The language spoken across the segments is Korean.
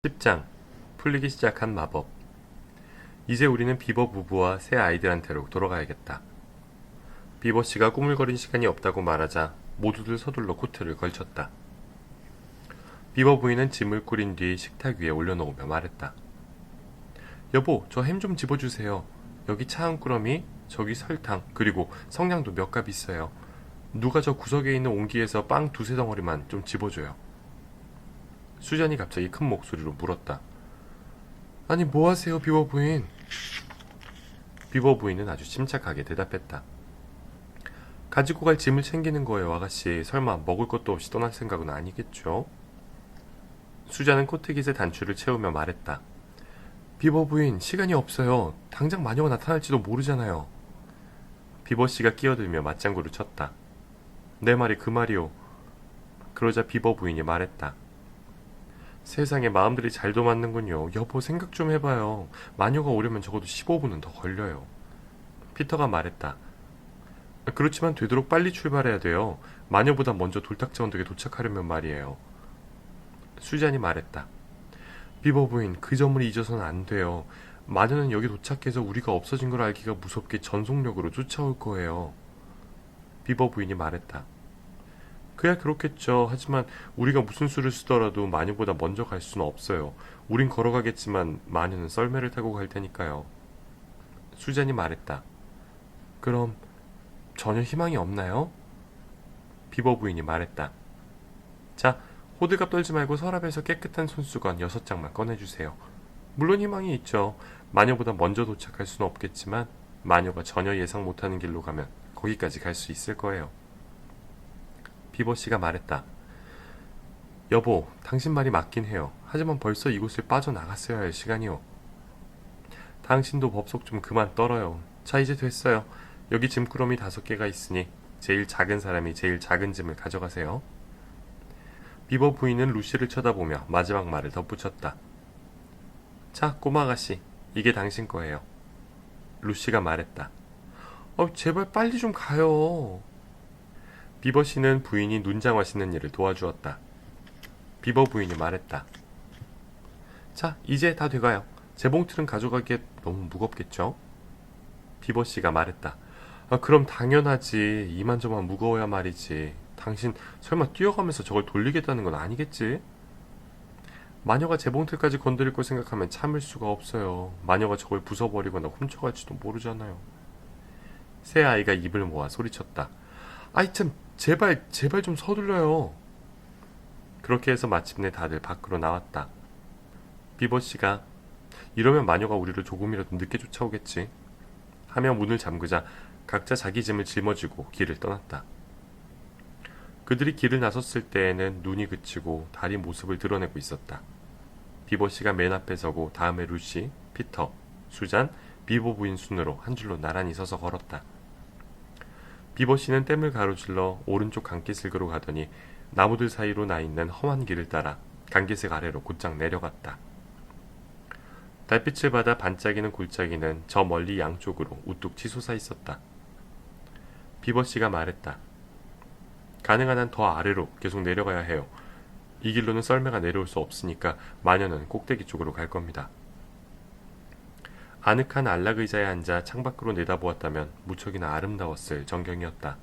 10장 풀리기 시작한 마법. 이제 우리는 비버 부부와 새 아이들한테로 돌아가야겠다. 비버 씨가 꾸물거린 시간이 없다고 말하자 모두들 서둘러 코트를 걸쳤다. 비버 부인은 짐을 꾸린 뒤 식탁 위에 올려놓으며 말했다. 여보, 저 햄 좀 집어주세요. 여기 차 한 꾸러미, 저기 설탕, 그리고 성냥도 몇 갑 있어요. 누가 저 구석에 있는 옹기에서 빵 두세 덩어리만 좀 집어줘요. 수잔이 갑자기 큰 목소리로 물었다. 아니, 뭐 하세요, 비버 부인? 비버 부인은 아주 침착하게 대답했다. 가지고 갈 짐을 챙기는 거예요, 아가씨. 설마 먹을 것도 없이 떠날 생각은 아니겠죠? 수잔은 코트깃에 단추를 채우며 말했다. 비버 부인, 시간이 없어요. 당장 마녀가 나타날지도 모르잖아요. 비버 씨가 끼어들며 맞장구를 쳤다. 내 말이 그 말이오. 그러자 비버 부인이 말했다. 세상에 마음들이 잘도 맞는군요. 여보, 생각 좀 해봐요. 마녀가 오려면 적어도 15분은 더 걸려요. 피터가 말했다. 그렇지만 되도록 빨리 출발해야 돼요. 마녀보다 먼저 돌탁자원덕에 도착하려면 말이에요. 수잔이 말했다. 비버 부인, 그 점을 잊어서는 안 돼요. 마녀는 여기 도착해서 우리가 없어진 걸 알기가 무섭게 전속력으로 쫓아올 거예요. 비버 부인이 말했다. 그야 그렇겠죠. 하지만 우리가 무슨 수를 쓰더라도 마녀보다 먼저 갈 수는 없어요. 우린 걸어가겠지만 마녀는 썰매를 타고 갈 테니까요. 수잔이 말했다. 그럼 전혀 희망이 없나요? 비버 부인이 말했다. 자, 호들갑 떨지 말고 서랍에서 깨끗한 손수건 6장만 꺼내주세요. 물론 희망이 있죠. 마녀보다 먼저 도착할 수는 없겠지만 마녀가 전혀 예상 못하는 길로 가면 거기까지 갈 수 있을 거예요. 비버 씨가 말했다. 여보, 당신 말이 맞긴 해요. 하지만 벌써 이곳을 빠져나갔어야 할 시간이요. 당신도 법석 좀 그만 떨어요. 자, 이제 됐어요. 여기 짐꾸러미 5개가 있으니 제일 작은 사람이 제일 작은 짐을 가져가세요. 비버 부인은 루시를 쳐다보며 마지막 말을 덧붙였다. 자, 꼬마 아가씨, 이게 당신 거예요. 루시가 말했다. 제발 빨리 좀 가요. 비버 씨는 부인이 눈장화 씻는 일을 도와주었다. 비버 부인이 말했다. 자, 이제 다 돼가요. 제 봉투는 가져가기에 너무 무겁겠죠? 비버 씨가 말했다. 그럼 당연하지. 이만저만 무거워야 말이지. 당신 설마 뛰어가면서 저걸 돌리겠다는 건 아니겠지? 마녀가 제 봉투까지 건드릴 걸 생각하면 참을 수가 없어요. 마녀가 저걸 부숴버리거나 훔쳐갈지도 모르잖아요. 새 아이가 입을 모아 소리쳤다. 아이 참, 제발 좀 서둘러요. 그렇게 해서 마침내 다들 밖으로 나왔다. 비버 씨가 이러면 마녀가 우리를 조금이라도 늦게 쫓아오겠지 하며 문을 잠그자 각자 자기 짐을 짊어지고 길을 떠났다. 그들이 길을 나섰을 때에는 눈이 그치고 달이 모습을 드러내고 있었다. 비버 씨가 맨 앞에 서고 다음에 루시, 피터, 수잔, 비버 부인 순으로 한 줄로 나란히 서서 걸었다. 비버 씨는 댐을 가로질러 오른쪽 강기슭으로 가더니 나무들 사이로 나 있는 험한 길을 따라 강기슭 아래로 곧장 내려갔다. 달빛을 받아 반짝이는 골짜기는 저 멀리 양쪽으로 우뚝 치솟아 있었다. 비버 씨가 말했다. 가능한 한 더 아래로 계속 내려가야 해요. 이 길로는 썰매가 내려올 수 없으니까 마녀는 꼭대기 쪽으로 갈 겁니다. 아늑한 안락 의자에 앉아 창밖으로 내다보았다면 무척이나 아름다웠을 전경이었다.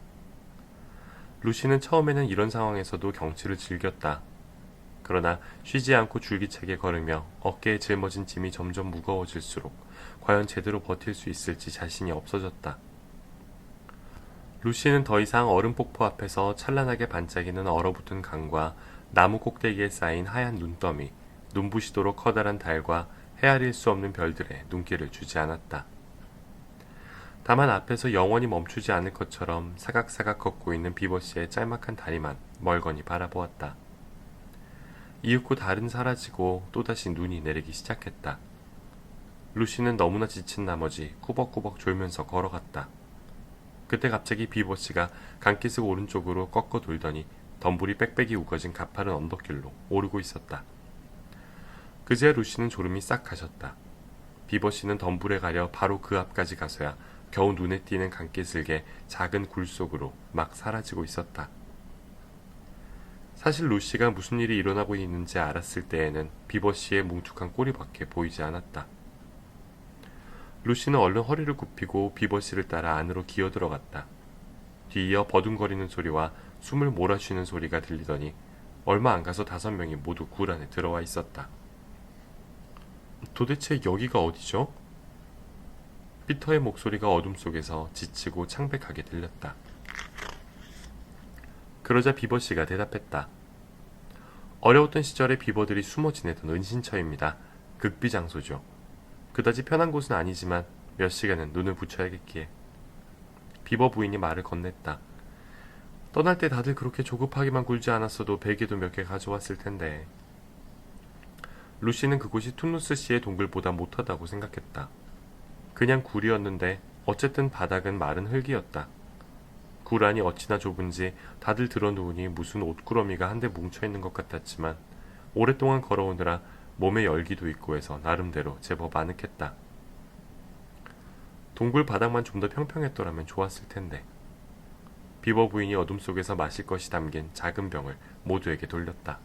루시는 처음에는 이런 상황에서도 경치를 즐겼다. 그러나 쉬지 않고 줄기차게 걸으며 어깨에 짊어진 짐이 점점 무거워질수록 과연 제대로 버틸 수 있을지 자신이 없어졌다. 루시는 더 이상 얼음 폭포 앞에서 찬란하게 반짝이는 얼어붙은 강과 나무 꼭대기에 쌓인 하얀 눈더미, 눈부시도록 커다란 달과 헤아릴 수 없는 별들의 눈길을 주지 않았다. 다만 앞에서 영원히 멈추지 않을 것처럼 사각사각 걷고 있는 비버씨의 짤막한 다리만 멀거니 바라보았다. 이윽고 달은 사라지고 또다시 눈이 내리기 시작했다. 루시는 너무나 지친 나머지 꾸벅꾸벅 졸면서 걸어갔다. 그때 갑자기 비버씨가 강기슭 오른쪽으로 꺾어 돌더니 덤불이 빽빽이 우거진 가파른 언덕길로 오르고 있었다. 그제야 루시는 졸음이 싹 가셨다. 비버씨는 덤불에 가려 바로 그 앞까지 가서야 겨우 눈에 띄는 강기슭의 작은 굴 속으로 막 사라지고 있었다. 사실 루시가 무슨 일이 일어나고 있는지 알았을 때에는 비버씨의 뭉툭한 꼬리밖에 보이지 않았다. 루시는 얼른 허리를 굽히고 비버씨를 따라 안으로 기어 들어갔다. 뒤이어 버둥거리는 소리와 숨을 몰아쉬는 소리가 들리더니 얼마 안 가서 5명이 모두 굴 안에 들어와 있었다. 도대체 여기가 어디죠? 피터의 목소리가 어둠 속에서 지치고 창백하게 들렸다. 그러자 비버씨가 대답했다. 어려웠던 시절에 비버들이 숨어 지내던 은신처입니다. 극비장소죠. 그다지 편한 곳은 아니지만 몇 시간은 눈을 붙여야겠기에. 비버 부인이 말을 건넸다. 떠날 때 다들 그렇게 조급하게만 굴지 않았어도 베개도 몇 개 가져왔을 텐데. 루시는 그곳이 툰루스 씨의 동굴보다 못하다고 생각했다. 그냥 굴이었는데 어쨌든 바닥은 마른 흙이었다. 굴 안이 어찌나 좁은지 다들 들어누우니 무슨 옷구러미가 한데 뭉쳐있는 것 같았지만 오랫동안 걸어오느라 몸에 열기도 있고 해서 나름대로 제법 아늑했다. 동굴 바닥만 좀 더 평평했더라면 좋았을 텐데. 비버 부인이 어둠 속에서 마실 것이 담긴 작은 병을 모두에게 돌렸다.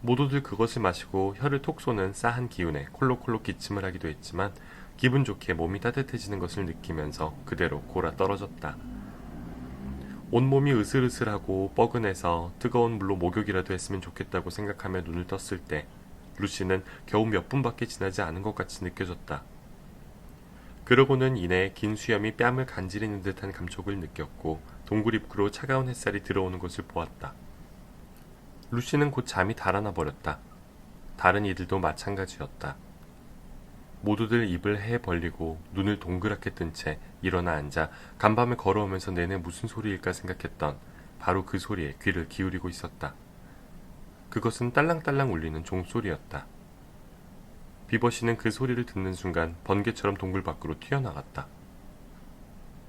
모두들 그것을 마시고 혀를 톡 쏘는 싸한 기운에 콜록콜록 기침을 하기도 했지만 기분 좋게 몸이 따뜻해지는 것을 느끼면서 그대로 골아 떨어졌다. 온몸이 으슬으슬하고 뻐근해서 뜨거운 물로 목욕이라도 했으면 좋겠다고 생각하며 눈을 떴을 때 루시는 겨우 몇 분밖에 지나지 않은 것 같이 느껴졌다. 그러고는 이내 긴 수염이 뺨을 간지리는 듯한 감촉을 느꼈고 동굴 입구로 차가운 햇살이 들어오는 것을 보았다. 루시는 곧 잠이 달아나 버렸다. 다른 이들도 마찬가지였다. 모두들 입을 해 벌리고 눈을 동그랗게 뜬 채 일어나 앉아 간밤에 걸어오면서 내내 무슨 소리일까 생각했던 바로 그 소리에 귀를 기울이고 있었다. 그것은 딸랑딸랑 울리는 종소리였다. 비버씨는 그 소리를 듣는 순간 번개처럼 동굴 밖으로 튀어나갔다.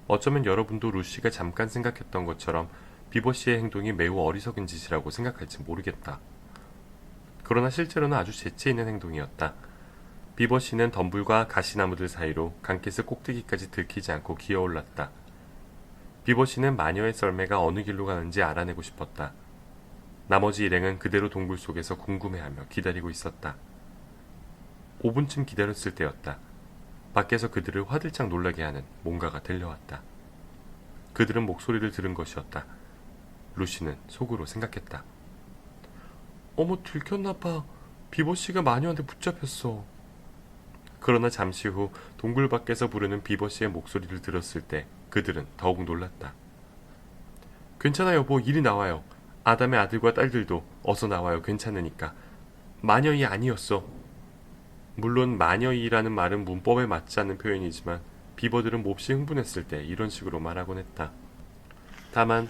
어쩌면 여러분도 루시가 잠깐 생각했던 것처럼 비버씨의 행동이 매우 어리석은 짓이라고 생각할지 모르겠다. 그러나 실제로는 아주 재치 있는 행동이었다. 비버씨는 덤불과 가시나무들 사이로 강켓을 꼭대기까지 들키지 않고 기어올랐다. 비버씨는 마녀의 썰매가 어느 길로 가는지 알아내고 싶었다. 나머지 일행은 그대로 동굴 속에서 궁금해하며 기다리고 있었다. 5분쯤 기다렸을 때였다. 밖에서 그들을 화들짝 놀라게 하는 뭔가가 들려왔다. 그들은 목소리를 들은 것이었다. 루시는 속으로 생각했다. 어머, 들켰나봐. 비버씨가 마녀한테 붙잡혔어. 그러나 잠시 후 동굴 밖에서 부르는 비버씨의 목소리를 들었을 때 그들은 더욱 놀랐다. 괜찮아 여보, 이리 나와요. 아담의 아들과 딸들도 어서 나와요. 괜찮으니까. 마녀이 아니었어. 물론 마녀이라는 말은 문법에 맞지 않는 표현이지만 비버들은 몹시 흥분했을 때 이런 식으로 말하곤 했다. 다만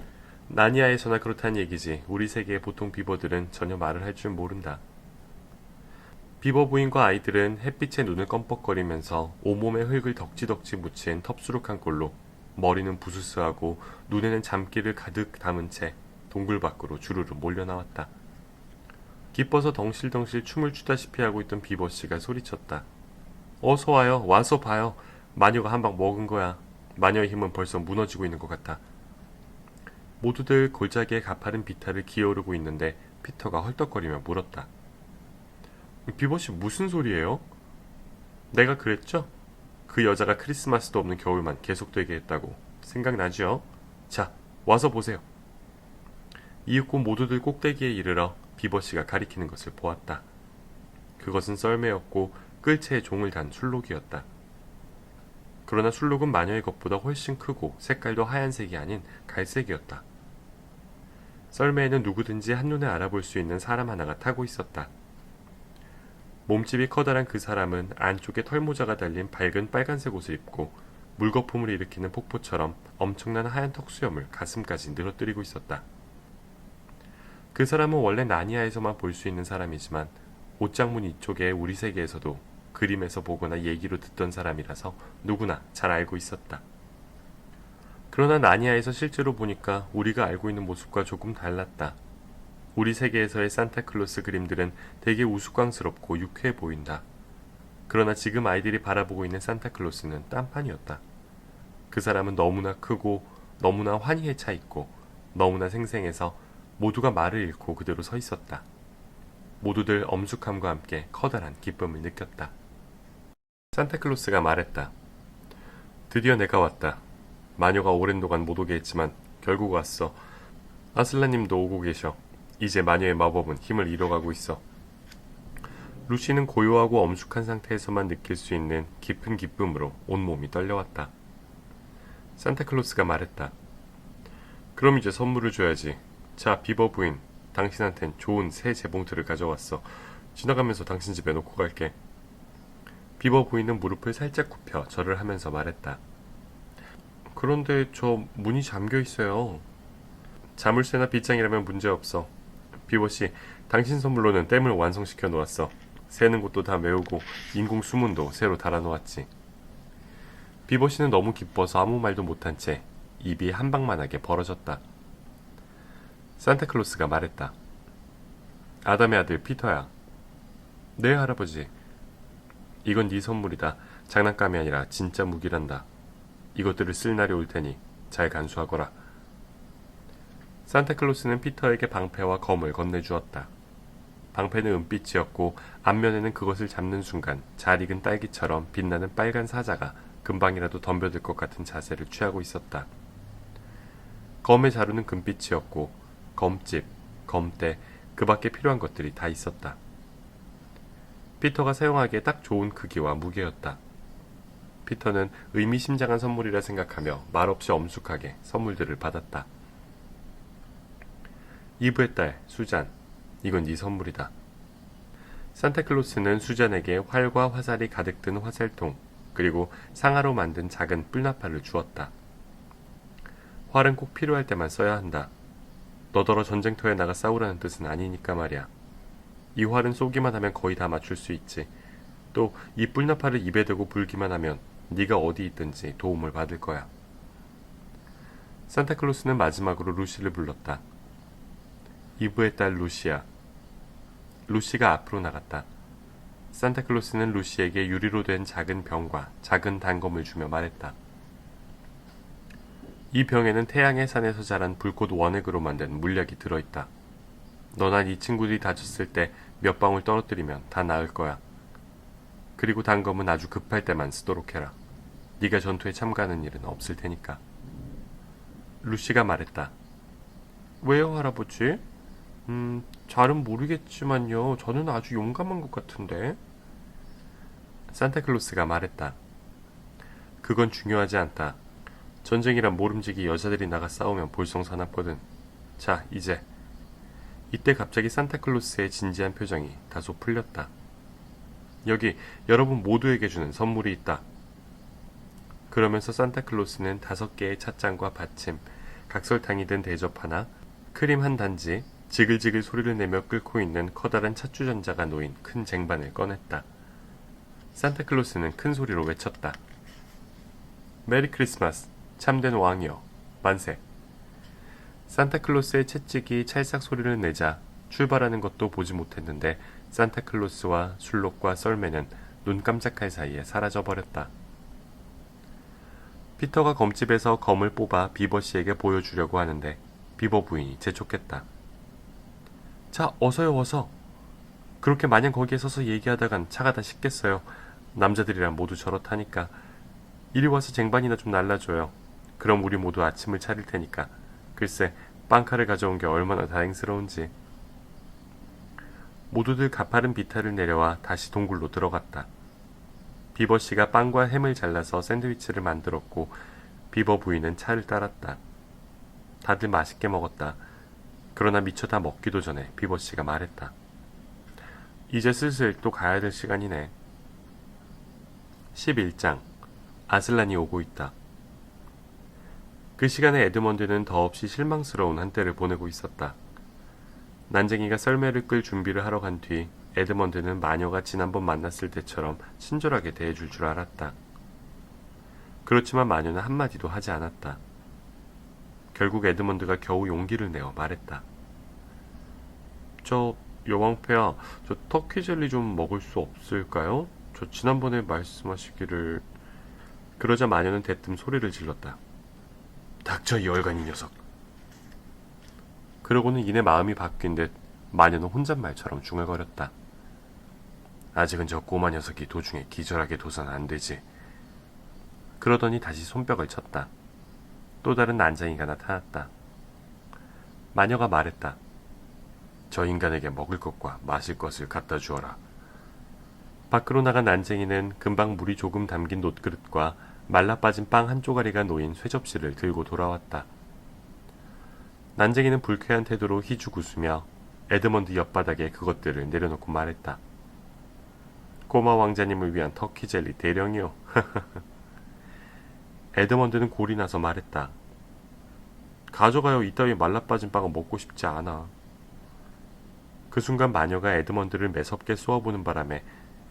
나니아에서나 그렇다는 얘기지 우리 세계의 보통 비버들은 전혀 말을 할 줄 모른다. 비버 부인과 아이들은 햇빛에 눈을 껌뻑거리면서 온몸에 흙을 덕지덕지 묻힌 텁수룩한 꼴로 머리는 부스스하고 눈에는 잠기를 가득 담은 채 동굴 밖으로 주르르 몰려나왔다. 기뻐서 덩실덩실 춤을 추다시피 하고 있던 비버씨가 소리쳤다. 어서 와요. 와서 봐요. 마녀가 한 방 먹은 거야. 마녀의 힘은 벌써 무너지고 있는 것 같아. 모두들 골짜기에 가파른 비탈을 기어오르고 있는데 피터가 헐떡거리며 물었다. 비버씨 무슨 소리예요? 내가 그랬죠? 그 여자가 크리스마스도 없는 겨울만 계속되게 했다고. 생각나죠? 자, 와서 보세요. 이윽고 모두들 꼭대기에 이르러 비버씨가 가리키는 것을 보았다. 그것은 썰매였고 끌채에 종을 단 술록이었다. 그러나 술록은 마녀의 것보다 훨씬 크고 색깔도 하얀색이 아닌 갈색이었다. 썰매에는 누구든지 한눈에 알아볼 수 있는 사람 하나가 타고 있었다. 몸집이 커다란 그 사람은 안쪽에 털모자가 달린 밝은 빨간색 옷을 입고 물거품을 일으키는 폭포처럼 엄청난 하얀 턱수염을 가슴까지 늘어뜨리고 있었다. 그 사람은 원래 나니아에서만 볼 수 있는 사람이지만 옷장문 이쪽에 우리 세계에서도 그림에서 보거나 얘기로 듣던 사람이라서 누구나 잘 알고 있었다. 그러나 나니아에서 실제로 보니까 우리가 알고 있는 모습과 조금 달랐다. 우리 세계에서의 산타클로스 그림들은 되게 우스꽝스럽고 유쾌해 보인다. 그러나 지금 아이들이 바라보고 있는 산타클로스는 딴판이었다. 그 사람은 너무나 크고 너무나 환희에 차 있고 너무나 생생해서 모두가 말을 잃고 그대로 서 있었다. 모두들 엄숙함과 함께 커다란 기쁨을 느꼈다. 산타클로스가 말했다. 드디어 내가 왔다. 마녀가 오랜 동안 못 오게 했지만 결국 왔어. 아슬라님도 오고 계셔. 이제 마녀의 마법은 힘을 잃어가고 있어. 루시는 고요하고 엄숙한 상태에서만 느낄 수 있는 깊은 기쁨으로 온몸이 떨려왔다. 산타클로스가 말했다. 그럼 이제 선물을 줘야지. 자, 비버 부인. 당신한텐 좋은 새 재봉틀을 가져왔어. 지나가면서 당신 집에 놓고 갈게. 비버 부인은 무릎을 살짝 굽혀 절을 하면서 말했다. 그런데 저 문이 잠겨 있어요. 자물쇠나 빗장이라면 문제없어. 비버씨, 당신 선물로는 댐을 완성시켜 놓았어. 새는 곳도 다 메우고 인공 수문도 새로 달아 놓았지. 비버씨는 너무 기뻐서 아무 말도 못한 채 입이 한방만하게 벌어졌다. 산타클로스가 말했다. 아담의 아들 피터야. 네, 할아버지. 이건 네 선물이다. 장난감이 아니라 진짜 무기란다. 이것들을 쓸 날이 올 테니 잘 간수하거라. 산타클로스는 피터에게 방패와 검을 건네주었다. 방패는 은빛이었고 앞면에는 그것을 잡는 순간 잘 익은 딸기처럼 빛나는 빨간 사자가 금방이라도 덤벼들 것 같은 자세를 취하고 있었다. 검의 자루는 금빛이었고 검집, 검대, 그 밖에 필요한 것들이 다 있었다. 피터가 사용하기에 딱 좋은 크기와 무게였다. 피터는 의미심장한 선물이라 생각하며 말없이 엄숙하게 선물들을 받았다. 이브의 딸, 수잔. 이건 네 선물이다. 산타클로스는 수잔에게 활과 화살이 가득 든 화살통, 그리고 상아로 만든 작은 뿔나팔을 주었다. 활은 꼭 필요할 때만 써야 한다. 너더러 전쟁터에 나가 싸우라는 뜻은 아니니까 말이야. 이 활은 쏘기만 하면 거의 다 맞출 수 있지. 또 이 뿔나팔을 입에 대고 불기만 하면 네가 어디 있든지 도움을 받을 거야. 산타클로스는 마지막으로 루시를 불렀다. 이브의 딸 루시야. 루시가 앞으로 나갔다. 산타클로스는 루시에게 유리로 된 작은 병과 작은 단검을 주며 말했다. 이 병에는 태양의 산에서 자란 불꽃 원액으로 만든 물약이 들어있다. 너나 네 친구들이 다쳤을 때 몇 방울 떨어뜨리면 다 나을 거야. 그리고 단검은 아주 급할 때만 쓰도록 해라. 네가 전투에 참가하는 일은 없을 테니까. 루시가 말했다. 왜요, 할아버지? 잘은 모르겠지만요. 저는 아주 용감한 것 같은데. 산타클로스가 말했다. 그건 중요하지 않다. 전쟁이란 모름지기 여자들이 나가 싸우면 볼썽사납거든. 자, 이제. 이때 갑자기 산타클로스의 진지한 표정이 다소 풀렸다. 여기 여러분 모두에게 주는 선물이 있다. 그러면서 산타클로스는 5개의 찻잔과 받침, 각설탕이 든 대접 하나, 크림 한 단지, 지글지글 소리를 내며 끓고 있는 커다란 찻주전자가 놓인 큰 쟁반을 꺼냈다. 산타클로스는 큰 소리로 외쳤다. 메리 크리스마스, 참된 왕이여, 만세. 산타클로스의 채찍이 찰싹 소리를 내자 출발하는 것도 보지 못했는데 산타클로스와 술록과 썰매는 눈 깜짝할 사이에 사라져버렸다. 피터가 검집에서 검을 뽑아 비버씨에게 보여주려고 하는데 비버 부인이 재촉했다. 자, 어서요, 어서. 그렇게 마냥 거기에 서서 얘기하다간 차가 다 식겠어요. 남자들이란 모두 저렇다니까. 이리 와서 쟁반이나 좀 날라줘요. 그럼 우리 모두 아침을 차릴 테니까. 글쎄, 빵칼을 가져온 게 얼마나 다행스러운지. 모두들 가파른 비탈을 내려와 다시 동굴로 들어갔다. 비버씨가 빵과 햄을 잘라서 샌드위치를 만들었고 비버 부인은 차를 따랐다. 다들 맛있게 먹었다. 그러나 미처 다 먹기도 전에 비버씨가 말했다. 이제 슬슬 또 가야 될 시간이네. 11장 아슬란이 오고 있다. 그 시간에 에드먼드는 더없이 실망스러운 한때를 보내고 있었다. 난쟁이가 썰매를 끌 준비를 하러 간 뒤 에드먼드는 마녀가 지난번 만났을 때처럼 친절하게 대해줄 줄 알았다. 그렇지만 마녀는 한마디도 하지 않았다. 결국 에드먼드가 겨우 용기를 내어 말했다. 저 여왕폐야, 저 터키 젤리 좀 먹을 수 없을까요? 저 지난번에 말씀하시기를... 그러자 마녀는 대뜸 소리를 질렀다. 닥쳐, 이 얼간이 녀석. 그러고는 이내 마음이 바뀐 듯 마녀는 혼잣말처럼 중얼거렸다. 아직은 저 꼬마 녀석이 도중에 기절하게 둬선 안 되지. 그러더니 다시 손뼉을 쳤다. 또 다른 난쟁이가 나타났다. 마녀가 말했다. 저 인간에게 먹을 것과 마실 것을 갖다 주어라. 밖으로 나간 난쟁이는 금방 물이 조금 담긴 놋그릇과 말라빠진 빵 한 쪼가리가 놓인 쇠접시를 들고 돌아왔다. 난쟁이는 불쾌한 태도로 희죽 웃으며 에드먼드 옆바닥에 그것들을 내려놓고 말했다. 꼬마 왕자님을 위한 터키 젤리 대령이요. 에드먼드는 골이 나서 말했다. 가져가요. 이따위 말라빠진 빵은 먹고 싶지 않아. 그 순간 마녀가 에드먼드를 매섭게 쏘아보는 바람에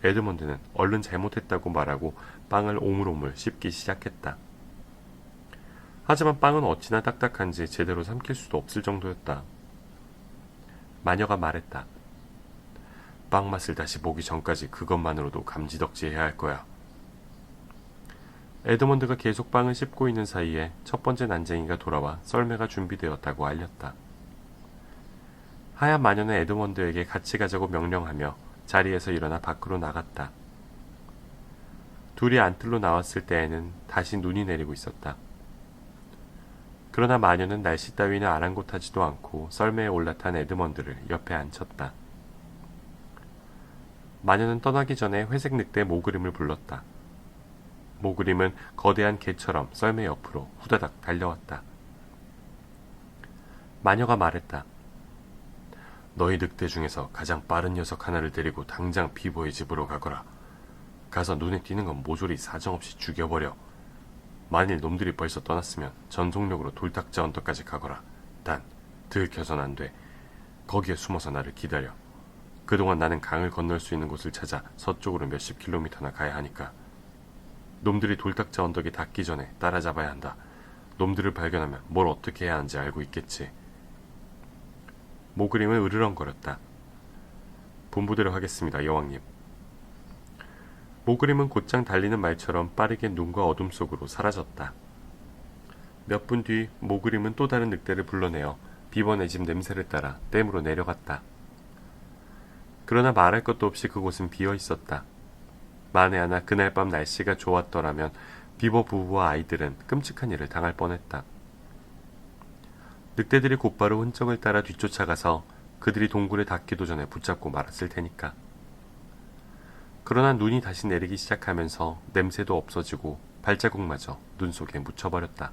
에드먼드는 얼른 잘못했다고 말하고 빵을 오물오물 씹기 시작했다. 하지만 빵은 어찌나 딱딱한지 제대로 삼킬 수도 없을 정도였다. 마녀가 말했다. 빵 맛을 다시 보기 전까지 그것만으로도 감지덕지해야 할 거야. 에드먼드가 계속 빵을 씹고 있는 사이에 첫 번째 난쟁이가 돌아와 썰매가 준비되었다고 알렸다. 하얀 마녀는 에드먼드에게 같이 가자고 명령하며 자리에서 일어나 밖으로 나갔다. 둘이 안뜰로 나왔을 때에는 다시 눈이 내리고 있었다. 그러나 마녀는 날씨 따위는 아랑곳하지도 않고 썰매에 올라탄 에드먼드를 옆에 앉혔다. 마녀는 떠나기 전에 회색 늑대 모그림을 불렀다. 모그림은 거대한 개처럼 썰매 옆으로 후다닥 달려왔다. 마녀가 말했다. 너희 늑대 중에서 가장 빠른 녀석 하나를 데리고 당장 비보의 집으로 가거라. 가서 눈에 띄는 건 모조리 사정없이 죽여버려. 만일 놈들이 벌써 떠났으면 전속력으로 돌탁자 언덕까지 가거라. 단 들켜선 안 돼. 거기에 숨어서 나를 기다려. 그동안 나는 강을 건널 수 있는 곳을 찾아 서쪽으로 몇십 킬로미터나 가야 하니까. 놈들이 돌탁자 언덕이 닿기 전에 따라잡아야 한다. 놈들을 발견하면 뭘 어떻게 해야 하는지 알고 있겠지. 모그림은 으르렁거렸다. 본부대로 하겠습니다, 여왕님. 모그림은 곧장 달리는 말처럼 빠르게 눈과 어둠 속으로 사라졌다. 몇 분 뒤 모그림은 또 다른 늑대를 불러내어 비번의 집 냄새를 따라 댐으로 내려갔다. 그러나 말할 것도 없이 그곳은 비어 있었다. 만에 하나 그날 밤 날씨가 좋았더라면 비버 부부와 아이들은 끔찍한 일을 당할 뻔했다. 늑대들이 곧바로 흔적을 따라 뒤쫓아가서 그들이 동굴에 닿기도 전에 붙잡고 말았을 테니까. 그러나 눈이 다시 내리기 시작하면서 냄새도 없어지고 발자국마저 눈 속에 묻혀버렸다.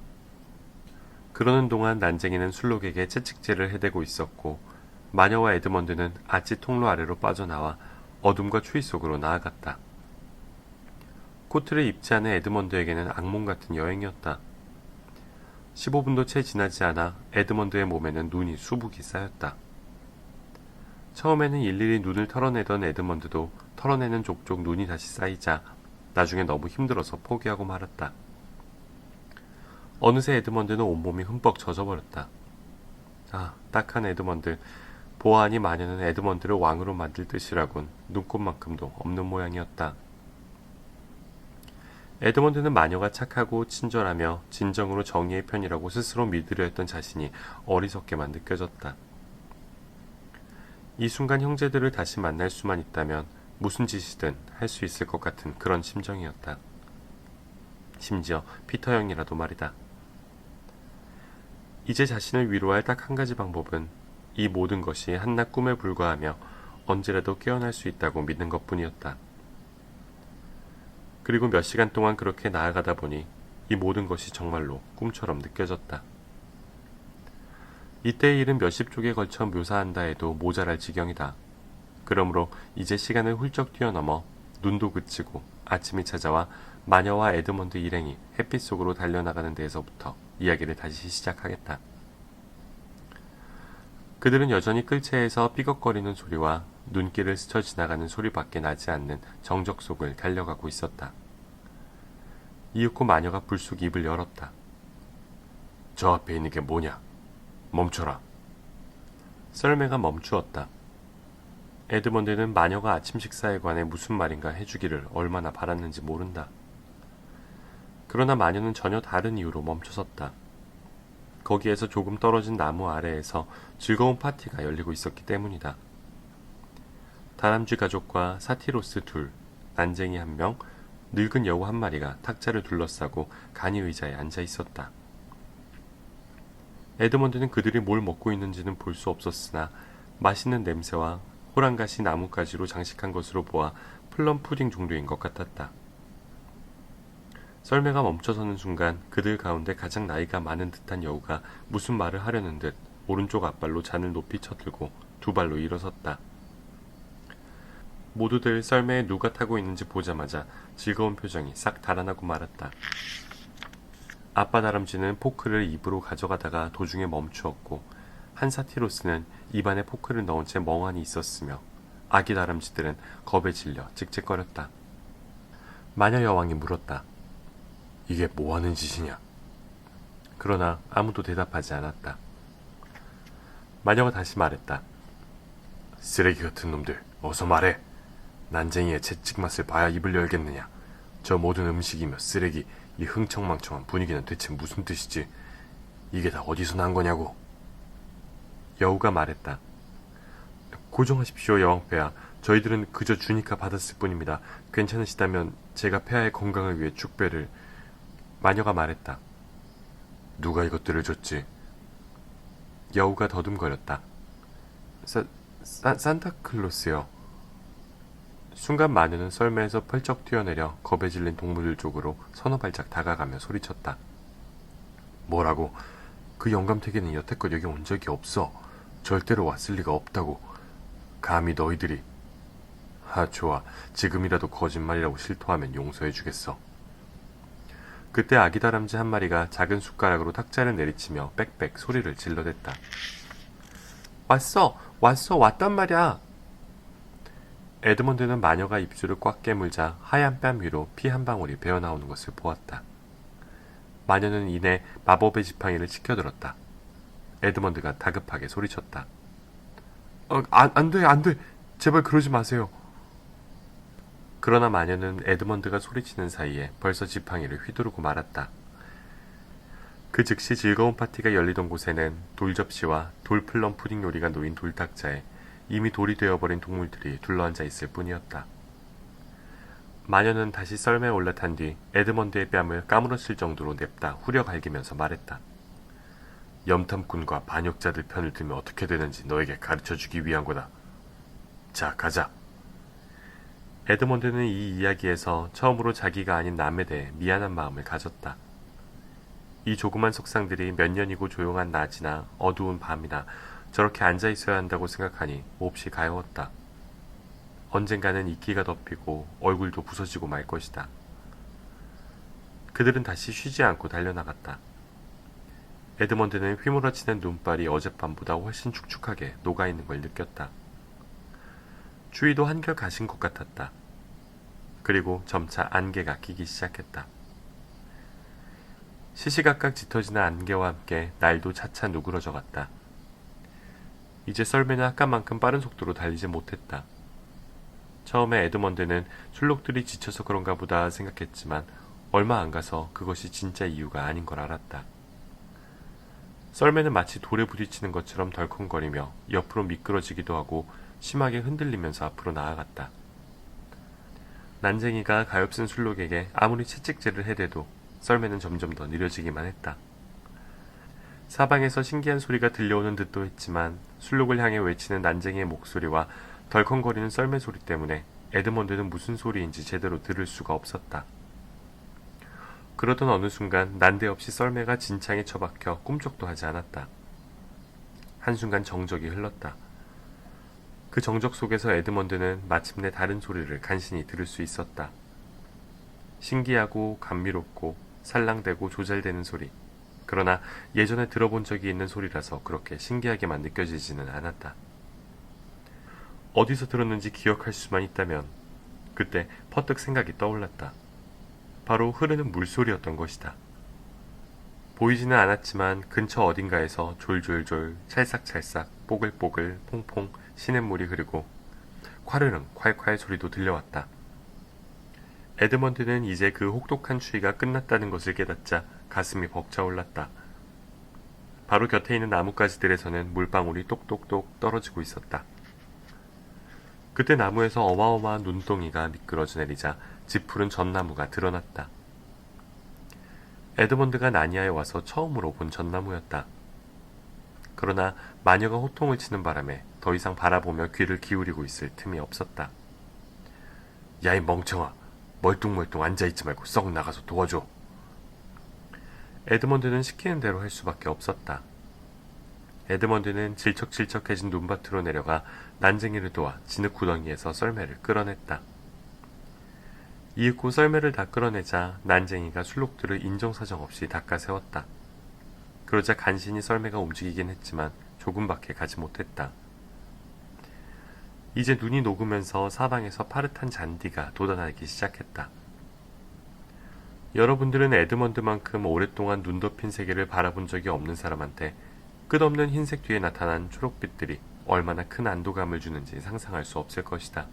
그러는 동안 난쟁이는 술록에게 채찍질을 해대고 있었고 마녀와 에드먼드는 아치 통로 아래로 빠져나와 어둠과 추위 속으로 나아갔다. 코트를 입지 않은 에드먼드에게는 악몽 같은 여행이었다. 15분도 채 지나지 않아 에드먼드의 몸에는 눈이 수북이 쌓였다. 처음에는 일일이 눈을 털어내던 에드먼드도 털어내는 족족 눈이 다시 쌓이자 나중에 너무 힘들어서 포기하고 말았다. 어느새 에드먼드는 온몸이 흠뻑 젖어버렸다. 아, 딱한 에드먼드. 보아하니 마녀는 에드먼드를 왕으로 만들 뜻이라곤 눈꼽만큼도 없는 모양이었다. 에드먼드는 마녀가 착하고 친절하며 진정으로 정의의 편이라고 스스로 믿으려 했던 자신이 어리석게만 느껴졌다. 이 순간 형제들을 다시 만날 수만 있다면 무슨 짓이든 할 수 있을 것 같은 그런 심정이었다. 심지어 피터 형이라도 말이다. 이제 자신을 위로할 딱 한 가지 방법은 이 모든 것이 한낱 꿈에 불과하며 언제라도 깨어날 수 있다고 믿는 것뿐이었다. 그리고 몇 시간 동안 그렇게 나아가다 보니 이 모든 것이 정말로 꿈처럼 느껴졌다. 이때의 일은 몇십 쪽에 걸쳐 묘사한다 해도 모자랄 지경이다. 그러므로 이제 시간을 훌쩍 뛰어넘어 눈도 그치고 아침이 찾아와 마녀와 에드먼드 일행이 햇빛 속으로 달려나가는 데에서부터 이야기를 다시 시작하겠다. 그들은 여전히 끌채에서 삐걱거리는 소리와 눈길을 스쳐 지나가는 소리밖에 나지 않는 정적 속을 달려가고 있었다. 이윽고 마녀가 불쑥 입을 열었다. 저 앞에 있는 게 뭐냐? 멈춰라. 썰매가 멈추었다. 에드먼드는 마녀가 아침 식사에 관해 무슨 말인가 해주기를 얼마나 바랐는지 모른다. 그러나 마녀는 전혀 다른 이유로 멈춰섰다. 거기에서 조금 떨어진 나무 아래에서 즐거운 파티가 열리고 있었기 때문이다. 다람쥐 가족과 사티로스 둘, 난쟁이 한 명, 늙은 여우 한 마리가 탁자를 둘러싸고 간이 의자에 앉아 있었다. 에드먼드는 그들이 뭘 먹고 있는지는 볼 수 없었으나 맛있는 냄새와 호랑가시 나뭇가지로 장식한 것으로 보아 플럼 푸딩 종류인 것 같았다. 썰매가 멈춰서는 순간 그들 가운데 가장 나이가 많은 듯한 여우가 무슨 말을 하려는 듯 오른쪽 앞발로 잔을 높이 쳐들고 두 발로 일어섰다. 모두들 썰매에 누가 타고 있는지 보자마자 즐거운 표정이 싹 달아나고 말았다. 아빠 다람쥐는 포크를 입으로 가져가다가 도중에 멈추었고 한 사티로스는 입안에 포크를 넣은 채 멍하니 있었으며 아기 다람쥐들은 겁에 질려 찍찍거렸다. 마녀 여왕이 물었다. 이게 뭐하는 짓이냐? 그러나 아무도 대답하지 않았다. 마녀가 다시 말했다. 쓰레기 같은 놈들, 어서 말해. 난쟁이의 채찍 맛을 봐야 입을 열겠느냐. 저 모든 음식이며 쓰레기, 이 흥청망청한 분위기는 대체 무슨 뜻이지? 이게 다 어디서 난 거냐고. 여우가 말했다. 고정하십시오, 여왕폐하. 저희들은 그저 주니까 받았을 뿐입니다. 괜찮으시다면 제가 폐하의 건강을 위해 축배를... 마녀가 말했다. 누가 이것들을 줬지? 여우가 더듬거렸다. 산타클로스요. 순간 마녀는 썰매에서 펄쩍 뛰어내려 겁에 질린 동물들 쪽으로 서너 발짝 다가가며 소리쳤다. 뭐라고? 그 영감태기는 여태껏 여기 온 적이 없어. 절대로 왔을 리가 없다고. 감히 너희들이... 좋아. 지금이라도 거짓말이라고 실토하면 용서해주겠어. 그때 아기 다람쥐 한 마리가 작은 숟가락으로 탁자를 내리치며 빽빽 소리를 질러댔다. 왔단 말이야. 에드먼드는 마녀가 입술을 꽉 깨물자 하얀 뺨 위로 피 한 방울이 배어나오는 것을 보았다. 마녀는 이내 마법의 지팡이를 치켜들었다. 에드먼드가 다급하게 소리쳤다. 안 돼. 제발 그러지 마세요. 그러나 마녀는 에드먼드가 소리치는 사이에 벌써 지팡이를 휘두르고 말았다. 그 즉시 즐거운 파티가 열리던 곳에는 돌접시와 돌플럼 푸딩 요리가 놓인 돌탁자에 이미 돌이 되어버린 동물들이 둘러앉아 있을 뿐이었다. 마녀는 다시 썰매에 올라탄 뒤 에드먼드의 뺨을 까무러칠 정도로 냅다 후려 갈기면서 말했다. 염탐꾼과 반역자들 편을 들면 어떻게 되는지 너에게 가르쳐주기 위한 거다. 자, 가자. 에드먼드는 이 이야기에서 처음으로 자기가 아닌 남에 대해 미안한 마음을 가졌다. 이 조그만 석상들이 몇 년이고 조용한 낮이나 어두운 밤이나 저렇게 앉아 있어야 한다고 생각하니 몹시 가여웠다. 언젠가는 이끼가 덮이고 얼굴도 부서지고 말 것이다. 그들은 다시 쉬지 않고 달려나갔다. 에드먼드는 휘몰아치는 눈발이 어젯밤보다 훨씬 축축하게 녹아있는 걸 느꼈다. 추위도 한결 가신 것 같았다. 그리고 점차 안개가 끼기 시작했다. 시시각각 짙어지는 안개와 함께 날도 차차 누그러져 갔다. 이제 썰매는 아까만큼 빠른 속도로 달리지 못했다. 처음에 에드먼드는 술록들이 지쳐서 그런가 보다 생각했지만 얼마 안 가서 그것이 진짜 이유가 아닌 걸 알았다. 썰매는 마치 돌에 부딪히는 것처럼 덜컹거리며 옆으로 미끄러지기도 하고 심하게 흔들리면서 앞으로 나아갔다. 난쟁이가 가엾은 술록에게 아무리 채찍질을 해대도 썰매는 점점 더 느려지기만 했다. 사방에서 신기한 소리가 들려오는 듯도 했지만 술록을 향해 외치는 난쟁이의 목소리와 덜컹거리는 썰매 소리 때문에 에드먼드는 무슨 소리인지 제대로 들을 수가 없었다. 그러던 어느 순간 난데없이 썰매가 진창에 처박혀 꿈쩍도 하지 않았다. 한순간 정적이 흘렀다. 그 정적 속에서 에드먼드는 마침내 다른 소리를 간신히 들을 수 있었다. 신기하고 감미롭고 살랑대고 조잘대는 소리. 그러나 예전에 들어본 적이 있는 소리라서 그렇게 신기하게만 느껴지지는 않았다. 어디서 들었는지 기억할 수만 있다면 그때 퍼뜩 생각이 떠올랐다. 바로 흐르는 물소리였던 것이다. 보이지는 않았지만 근처 어딘가에서 졸졸졸, 찰싹찰싹, 뽀글뽀글, 퐁퐁 시냇물이 흐르고 콸르릉 콸콸 소리도 들려왔다. 에드먼드는 이제 그 혹독한 추위가 끝났다는 것을 깨닫자 가슴이 벅차올랐다. 바로 곁에 있는 나뭇가지들에서는 물방울이 똑똑똑 떨어지고 있었다. 그때 나무에서 어마어마한 눈덩이가 미끄러져 내리자 짙푸른 전나무가 드러났다. 에드먼드가 나니아에 와서 처음으로 본 전나무였다. 그러나 마녀가 호통을 치는 바람에 더 이상 바라보며 귀를 기울이고 있을 틈이 없었다. 야, 이 멍청아! 멀뚱멀뚱 앉아있지 말고 썩 나가서 도와줘! 에드먼드는 시키는 대로 할 수밖에 없었다. 에드먼드는 질척질척해진 눈밭으로 내려가 난쟁이를 도와 진흙 구덩이에서 썰매를 끌어냈다. 이윽고 썰매를 다 끌어내자 난쟁이가 술록들을 인정사정 없이 닦아 세웠다. 그러자 간신히 썰매가 움직이긴 했지만 조금밖에 가지 못했다. 이제 눈이 녹으면서 사방에서 파릇한 잔디가 돋아나기 시작했다. 여러분들은 에드먼드만큼 오랫동안 눈 덮인 세계를 바라본 적이 없는 사람한테 끝없는 흰색 뒤에 나타난 초록빛들이 얼마나 큰 안도감을 주는지 상상할 수 없을 것이다.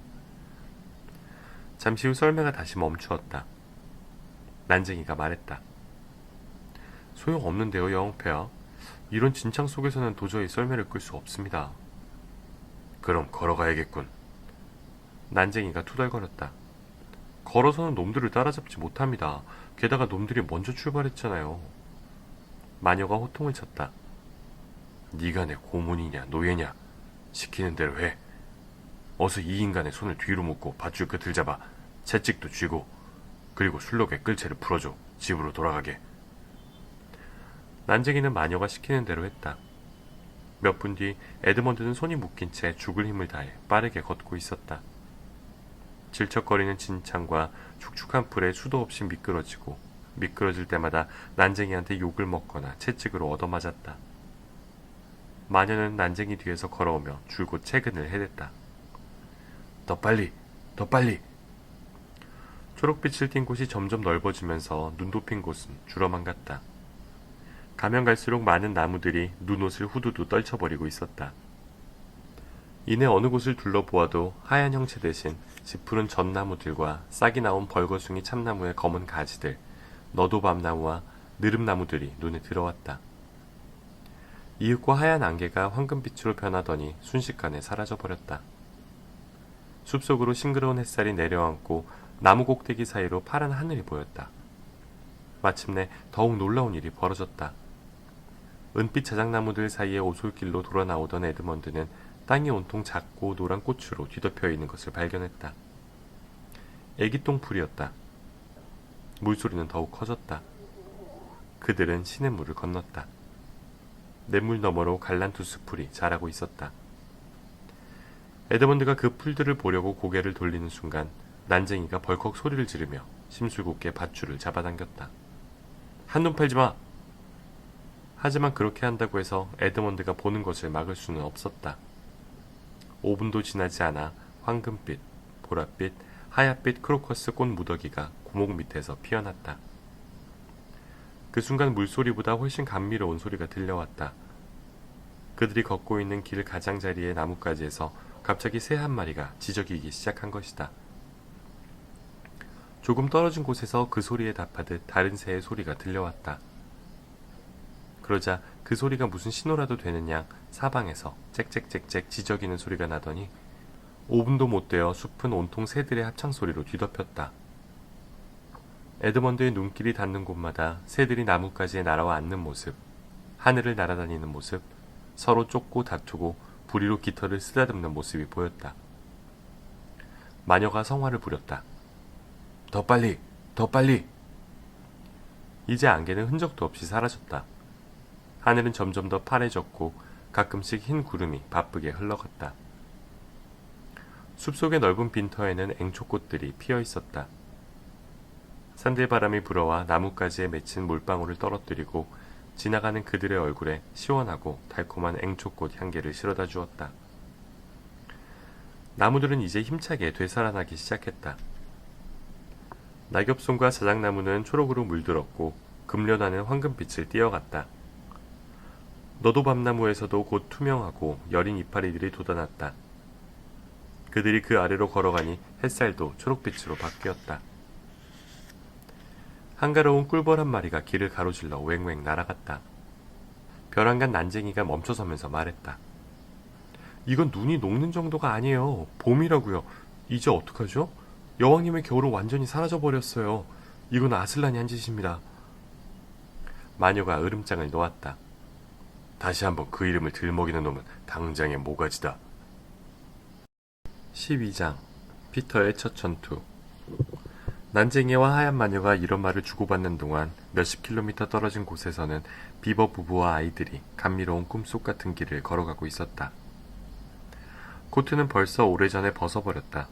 잠시 후 썰매가 다시 멈추었다. 난쟁이가 말했다. 소용없는데요, 영웅폐하. 이런 진창 속에서는 도저히 썰매를 끌 수 없습니다. 그럼 걸어가야겠군. 난쟁이가 투덜거렸다. 걸어서는 놈들을 따라잡지 못합니다. 게다가 놈들이 먼저 출발했잖아요. 마녀가 호통을 쳤다. 네가 내 고문이냐 노예냐. 시키는 대로 해. 어서 이 인간의 손을 뒤로 묶고 밧줄 끝을 잡아 채찍도 쥐고 그리고 술록의 끌채를 풀어줘. 집으로 돌아가게. 난쟁이는 마녀가 시키는 대로 했다. 몇 분 뒤 에드먼드는 손이 묶인 채 죽을 힘을 다해 빠르게 걷고 있었다. 질척거리는 진창과 축축한 풀에 수도 없이 미끄러지고 미끄러질 때마다 난쟁이한테 욕을 먹거나 채찍으로 얻어맞았다. 마녀는 난쟁이 뒤에서 걸어오며 줄곧 채근을 해댔다. 더 빨리! 더 빨리! 초록빛을 띤 곳이 점점 넓어지면서 눈 덮인 곳은 줄어만 갔다. 가면 갈수록 많은 나무들이 눈옷을 후두두 떨쳐버리고 있었다. 이내 어느 곳을 둘러보아도 하얀 형체 대신 짙푸른 전나무들과 싹이 나온 벌거숭이 참나무의 검은 가지들, 너도밤나무와 느릅나무들이 눈에 들어왔다. 이윽고 하얀 안개가 황금빛으로 변하더니 순식간에 사라져버렸다. 숲속으로 싱그러운 햇살이 내려앉고 나무 꼭대기 사이로 파란 하늘이 보였다. 마침내 더욱 놀라운 일이 벌어졌다. 은빛 자작나무들 사이에 오솔길로 돌아 나오던 에드먼드는 땅이 온통 작고 노란 꽃으로 뒤덮여 있는 것을 발견했다. 애기똥풀이었다. 물소리는 더욱 커졌다. 그들은 시냇물을 건넜다. 냇물 너머로 갈란투스풀이 자라고 있었다. 에드먼드가 그 풀들을 보려고 고개를 돌리는 순간 난쟁이가 벌컥 소리를 지르며 심술궂게 밧줄을 잡아당겼다. 한눈 팔지 마! 하지만 그렇게 한다고 해서 에드먼드가 보는 것을 막을 수는 없었다. 5분도 지나지 않아 황금빛, 보랏빛, 하얗빛 크로커스 꽃 무더기가 구목 밑에서 피어났다. 그 순간 물소리보다 훨씬 감미로운 소리가 들려왔다. 그들이 걷고 있는 길 가장자리의 나뭇가지에서 갑자기 새 한 마리가 지저귀기 시작한 것이다. 조금 떨어진 곳에서 그 소리에 답하듯 다른 새의 소리가 들려왔다. 그러자 그 소리가 무슨 신호라도 되는 양 사방에서 짹짹짹짹 지저귀는 소리가 나더니 5분도 못 되어 숲은 온통 새들의 합창소리로 뒤덮였다. 에드먼드의 눈길이 닿는 곳마다 새들이 나뭇가지에 날아와 앉는 모습, 하늘을 날아다니는 모습, 서로 쫓고 다투고 부리로 깃털을 쓰다듬는 모습이 보였다. 마녀가 성화를 부렸다. 더 빨리! 더 빨리! 이제 안개는 흔적도 없이 사라졌다. 하늘은 점점 더 파래졌고 가끔씩 흰 구름이 바쁘게 흘러갔다. 숲속의 넓은 빈터에는 앵초꽃들이 피어 있었다. 산들바람이 불어와 나뭇가지에 맺힌 물방울을 떨어뜨리고 지나가는 그들의 얼굴에 시원하고 달콤한 앵초꽃 향기를 실어다 주었다. 나무들은 이제 힘차게 되살아나기 시작했다. 낙엽송과 자작나무는 초록으로 물들었고 금련하는 황금빛을 띄어갔다. 너도밤나무에서도 곧 투명하고 여린 이파리들이 돋아났다. 그들이 그 아래로 걸어가니 햇살도 초록빛으로 바뀌었다. 한가로운 꿀벌 한 마리가 길을 가로질러 왱왱 날아갔다. 벼랑간 난쟁이가 멈춰서면서 말했다. 이건 눈이 녹는 정도가 아니에요. 봄이라고요. 이제 어떡하죠? 여왕님의 겨울은 완전히 사라져버렸어요. 이건 아슬란이 한 짓입니다. 마녀가 으름장을 놓았다. 다시 한번 그 이름을 들먹이는 놈은 당장의 모가지다. 12장 피터의 첫 전투. 난쟁이와 하얀 마녀가 이런 말을 주고받는 동안 몇십 킬로미터 떨어진 곳에서는 비버 부부와 아이들이 감미로운 꿈속 같은 길을 걸어가고 있었다. 코트는 벌써 오래전에 벗어버렸다.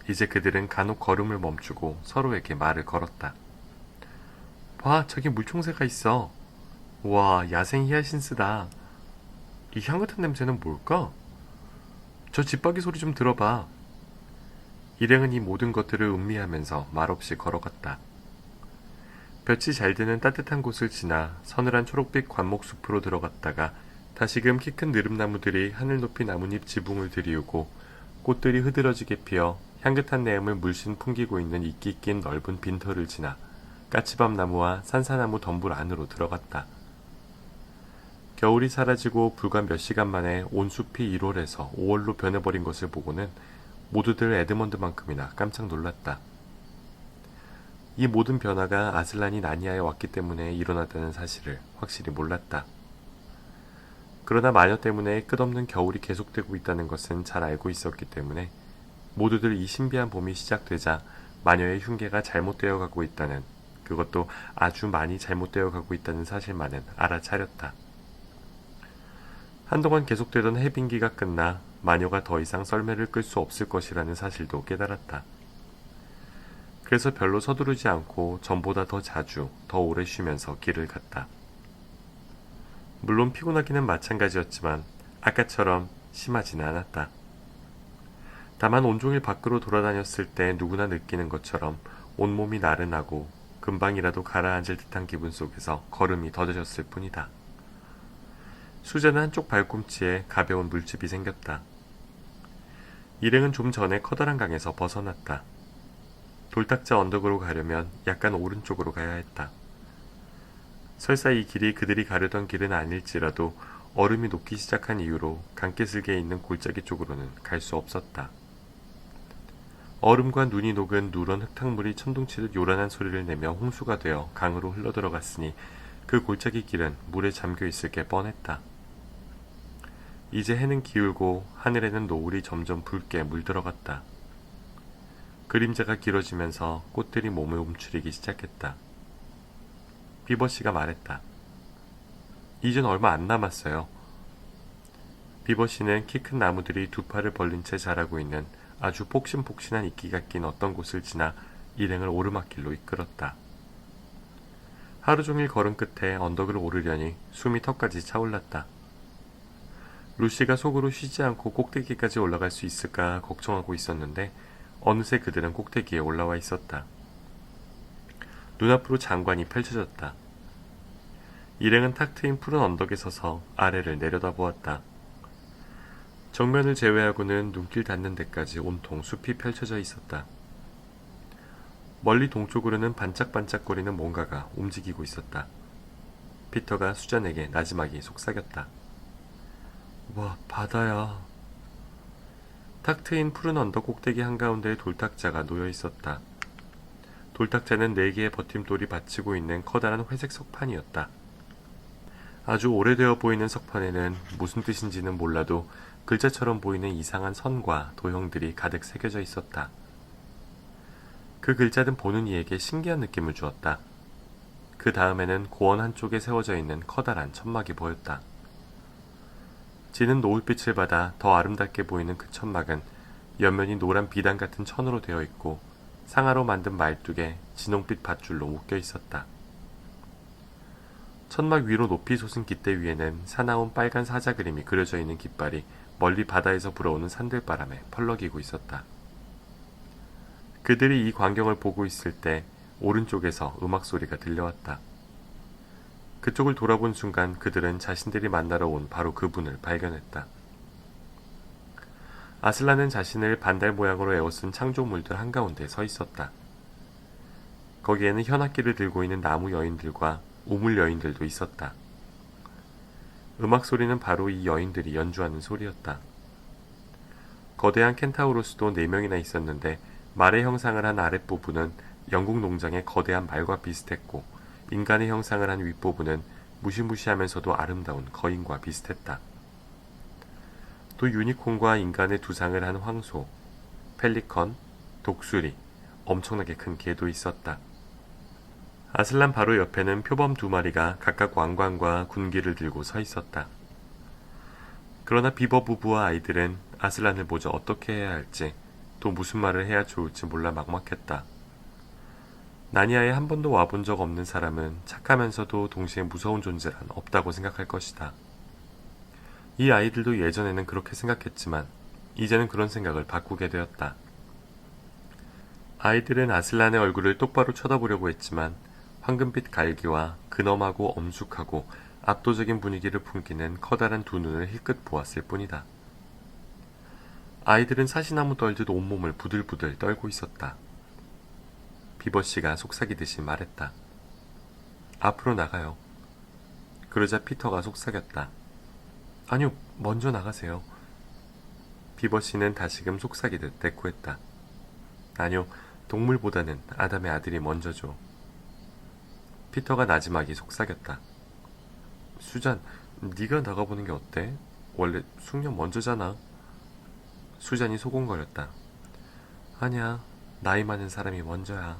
이제 그들은 간혹 걸음을 멈추고 서로에게 말을 걸었다. 와, 저기 물총새가 있어. 와, 야생 히아신스다. 이 향긋한 냄새는 뭘까? 저 집박이 소리 좀 들어봐. 일행은 이 모든 것들을 음미하면서 말없이 걸어갔다. 볕이 잘 드는 따뜻한 곳을 지나 서늘한 초록빛 관목숲으로 들어갔다가 다시금 키 큰 느릅나무들이 하늘 높이 나뭇잎 지붕을 들이우고 꽃들이 흐드러지게 피어 향긋한 내음을 물씬 풍기고 있는 이끼 낀 넓은 빈터를 지나 까치밤나무와 산사나무 덤불 안으로 들어갔다. 겨울이 사라지고 불과 몇 시간 만에 온 숲이 1월에서 5월로 변해버린 것을 보고는 모두들 에드먼드만큼이나 깜짝 놀랐다. 이 모든 변화가 아슬란이 나니아에 왔기 때문에 일어났다는 사실을 확실히 몰랐다. 그러나 마녀 때문에 끝없는 겨울이 계속되고 있다는 것은 잘 알고 있었기 때문에 모두들 이 신비한 봄이 시작되자 마녀의 흉계가 잘못되어 가고 있다는, 그것도 아주 많이 잘못되어 가고 있다는 사실만은 알아차렸다. 한동안 계속되던 해빙기가 끝나 마녀가 더 이상 썰매를 끌 수 없을 것이라는 사실도 깨달았다. 그래서 별로 서두르지 않고 전보다 더 자주, 더 오래 쉬면서 길을 갔다. 물론 피곤하기는 마찬가지였지만 아까처럼 심하지는 않았다. 다만 온종일 밖으로 돌아다녔을 때 누구나 느끼는 것처럼 온몸이 나른하고 금방이라도 가라앉을 듯한 기분 속에서 걸음이 더뎌졌을 뿐이다. 수제는 한쪽 발꿈치에 가벼운 물집이 생겼다. 일행은 좀 전에 커다란 강에서 벗어났다. 돌탁자 언덕으로 가려면 약간 오른쪽으로 가야 했다. 설사 이 길이 그들이 가려던 길은 아닐지라도 얼음이 녹기 시작한 이후로 강가슬개에 있는 골짜기 쪽으로는 갈 수 없었다. 얼음과 눈이 녹은 누런 흙탕물이 천둥치듯 요란한 소리를 내며 홍수가 되어 강으로 흘러들어갔으니 그 골짜기 길은 물에 잠겨 있을 게 뻔했다. 이제 해는 기울고 하늘에는 노을이 점점 붉게 물들어갔다. 그림자가 길어지면서 꽃들이 몸을 움츠리기 시작했다. 비버씨가 말했다. 이젠 얼마 안 남았어요. 비버씨는 키 큰 나무들이 두 팔을 벌린 채 자라고 있는 아주 폭신폭신한 이끼가 낀 어떤 곳을 지나 일행을 오르막길로 이끌었다. 하루 종일 걸음 끝에 언덕을 오르려니 숨이 턱까지 차올랐다. 루시가 속으로 쉬지 않고 꼭대기까지 올라갈 수 있을까 걱정하고 있었는데 어느새 그들은 꼭대기에 올라와 있었다. 눈앞으로 장관이 펼쳐졌다. 일행은 탁 트인 푸른 언덕에 서서 아래를 내려다보았다. 정면을 제외하고는 눈길 닿는 데까지 온통 숲이 펼쳐져 있었다. 멀리 동쪽으로는 반짝반짝거리는 뭔가가 움직이고 있었다. 피터가 수잔에게 나지막이 속삭였다. 와, 바다야. 탁 트인 푸른 언덕 꼭대기 한가운데에 돌탁자가 놓여 있었다. 돌탁자는 4개의 버팀돌이 받치고 있는 커다란 회색 석판이었다. 아주 오래되어 보이는 석판에는 무슨 뜻인지는 몰라도 글자처럼 보이는 이상한 선과 도형들이 가득 새겨져 있었다. 그 글자는 보는 이에게 신기한 느낌을 주었다. 그 다음에는 고원 한쪽에 세워져 있는 커다란 천막이 보였다. 지는 노을빛을 받아 더 아름답게 보이는 그 천막은 옆면이 노란 비단 같은 천으로 되어 있고 상아로 만든 말뚝에 진홍빛 밧줄로 묶여 있었다. 천막 위로 높이 솟은 깃대 위에는 사나운 빨간 사자 그림이 그려져 있는 깃발이 멀리 바다에서 불어오는 산들바람에 펄럭이고 있었다. 그들이 이 광경을 보고 있을 때 오른쪽에서 음악 소리가 들려왔다. 그쪽을 돌아본 순간 그들은 자신들이 만나러 온 바로 그분을 발견했다. 아슬란은 자신을 반달 모양으로 에워쓴 창조물들 한가운데 서 있었다. 거기에는 현악기를 들고 있는 나무 여인들과 우물 여인들도 있었다. 음악 소리는 바로 이 여인들이 연주하는 소리였다. 거대한 켄타우로스도 4명이나 있었는데 말의 형상을 한 아랫부분은 영국 농장의 거대한 말과 비슷했고 인간의 형상을 한 윗부분은 무시무시하면서도 아름다운 거인과 비슷했다. 또 유니콘과 인간의 두상을 한 황소, 펠리컨, 독수리, 엄청나게 큰 개도 있었다. 아슬란 바로 옆에는 표범 2마리가 각각 왕관과 군기를 들고 서 있었다. 그러나 비버 부부와 아이들은 아슬란을 보자 어떻게 해야 할지 또 무슨 말을 해야 좋을지 몰라 막막했다. 나니아에 한 번도 와본 적 없는 사람은 착하면서도 동시에 무서운 존재란 없다고 생각할 것이다. 이 아이들도 예전에는 그렇게 생각했지만 이제는 그런 생각을 바꾸게 되었다. 아이들은 아슬란의 얼굴을 똑바로 쳐다보려고 했지만 황금빛 갈기와 근엄하고 엄숙하고 압도적인 분위기를 풍기는 커다란 2눈을 힐끗 보았을 뿐이다. 아이들은 사시나무 떨듯 온몸을 부들부들 떨고 있었다. 비버씨가 속삭이듯이 말했다. 앞으로 나가요. 그러자 피터가 속삭였다. 아니요, 먼저 나가세요. 비버씨는 다시금 속삭이듯 대꾸했다. 아니요, 동물보다는 아담의 아들이 먼저죠. 피터가 나지막이 속삭였다. 수잔, 네가 나가보는 게 어때? 원래 숙녀 먼저잖아. 수잔이 소곤거렸다. 아니야, 나이 많은 사람이 먼저야.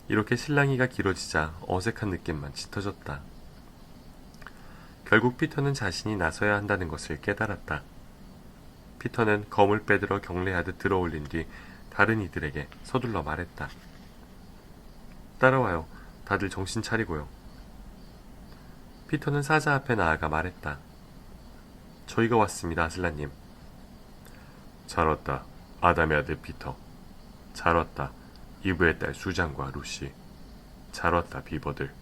이렇게 실랑이가 길어지자 어색한 느낌만 짙어졌다. 결국 피터는 자신이 나서야 한다는 것을 깨달았다. 피터는 검을 빼들어 경례하듯 들어올린 뒤 다른 이들에게 서둘러 말했다. 따라와요. 다들 정신 차리고요. 피터는 사자 앞에 나아가 말했다. 저희가 왔습니다, 아슬란님. 잘 왔다, 아담의 아들 피터. 잘 왔다, 이브의 딸 수잔과 루시. 잘 왔다, 비버들.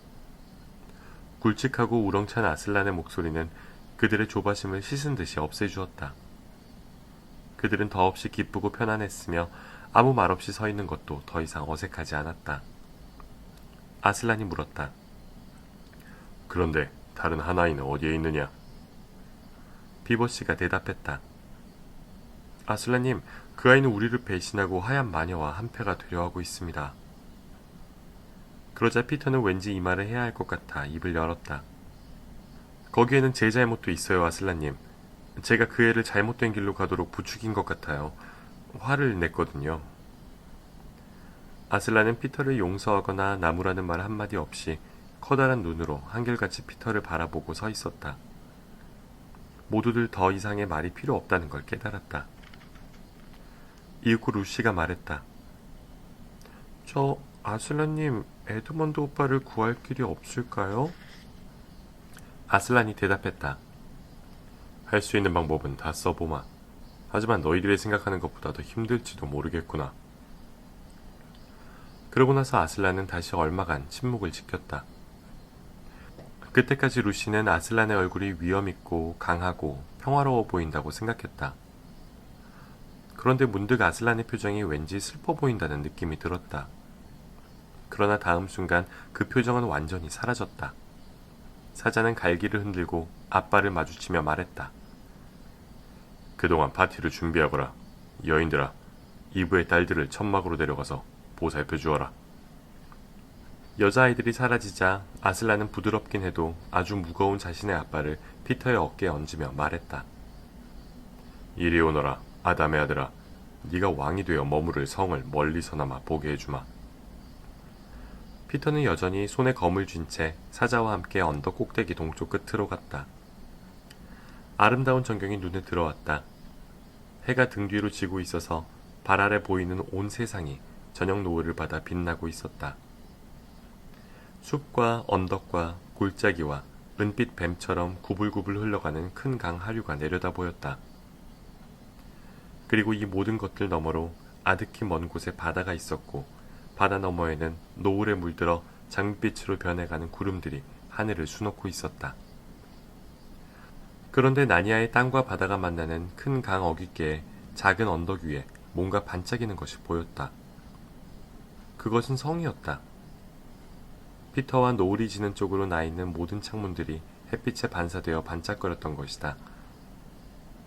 굵직하고 우렁찬 아슬란의 목소리는 그들의 조바심을 씻은 듯이 없애주었다. 그들은 더없이 기쁘고 편안했으며 아무 말 없이 서 있는 것도 더 이상 어색하지 않았다. 아슬란이 물었다. 그런데 다른 한 아이는 어디에 있느냐? 비버씨가 대답했다. 아슬란님, 그 아이는 우리를 배신하고 하얀 마녀와 한패가 되려 하고 있습니다. 그러자 피터는 왠지 이 말을 해야 할 것 같아 입을 열었다. 거기에는 제 잘못도 있어요, 아슬란님. 제가 그 애를 잘못된 길로 가도록 부추긴 것 같아요. 화를 냈거든요. 아슬란은 피터를 용서하거나 나무라는 말 한마디 없이 커다란 눈으로 한결같이 피터를 바라보고 서 있었다. 모두들 더 이상의 말이 필요 없다는 걸 깨달았다. 이윽고 루시가 말했다. 저 아슬란님, 에드먼드 오빠를 구할 길이 없을까요? 아슬란이 대답했다. 할 수 있는 방법은 다 써보마. 하지만 너희들이 생각하는 것보다 더 힘들지도 모르겠구나. 그러고 나서 아슬란은 다시 얼마간 침묵을 지켰다. 그때까지 루시는 아슬란의 얼굴이 위엄있고 강하고 평화로워 보인다고 생각했다. 그런데 문득 아슬란의 표정이 왠지 슬퍼 보인다는 느낌이 들었다. 그러나 다음 순간 그 표정은 완전히 사라졌다. 사자는 갈기를 흔들고 아빠를 마주치며 말했다. 그동안 파티를 준비하거라. 여인들아, 이브의 딸들을 천막으로 데려가서 보살펴 주어라. 여자아이들이 사라지자 아슬란은 부드럽긴 해도 아주 무거운 자신의 아빠를 피터의 어깨에 얹으며 말했다. 이리 오너라, 아담의 아들아. 네가 왕이 되어 머무를 성을 멀리서나마 보게 해주마. 피터는 여전히 손에 검을 쥔 채 사자와 함께 언덕 꼭대기 동쪽 끝으로 갔다. 아름다운 전경이 눈에 들어왔다. 해가 등 뒤로 지고 있어서 발 아래 보이는 온 세상이 저녁 노을을 받아 빛나고 있었다. 숲과 언덕과 골짜기와 은빛 뱀처럼 구불구불 흘러가는 큰 강 하류가 내려다 보였다. 그리고 이 모든 것들 너머로 아득히 먼 곳에 바다가 있었고 바다 너머에는 노을에 물들어 장밋빛으로 변해가는 구름들이 하늘을 수놓고 있었다. 그런데 나니아의 땅과 바다가 만나는 큰 강 어귀께에 작은 언덕 위에 뭔가 반짝이는 것이 보였다. 그것은 성이었다. 피터와 노을이 지는 쪽으로 나 있는 모든 창문들이 햇빛에 반사되어 반짝거렸던 것이다.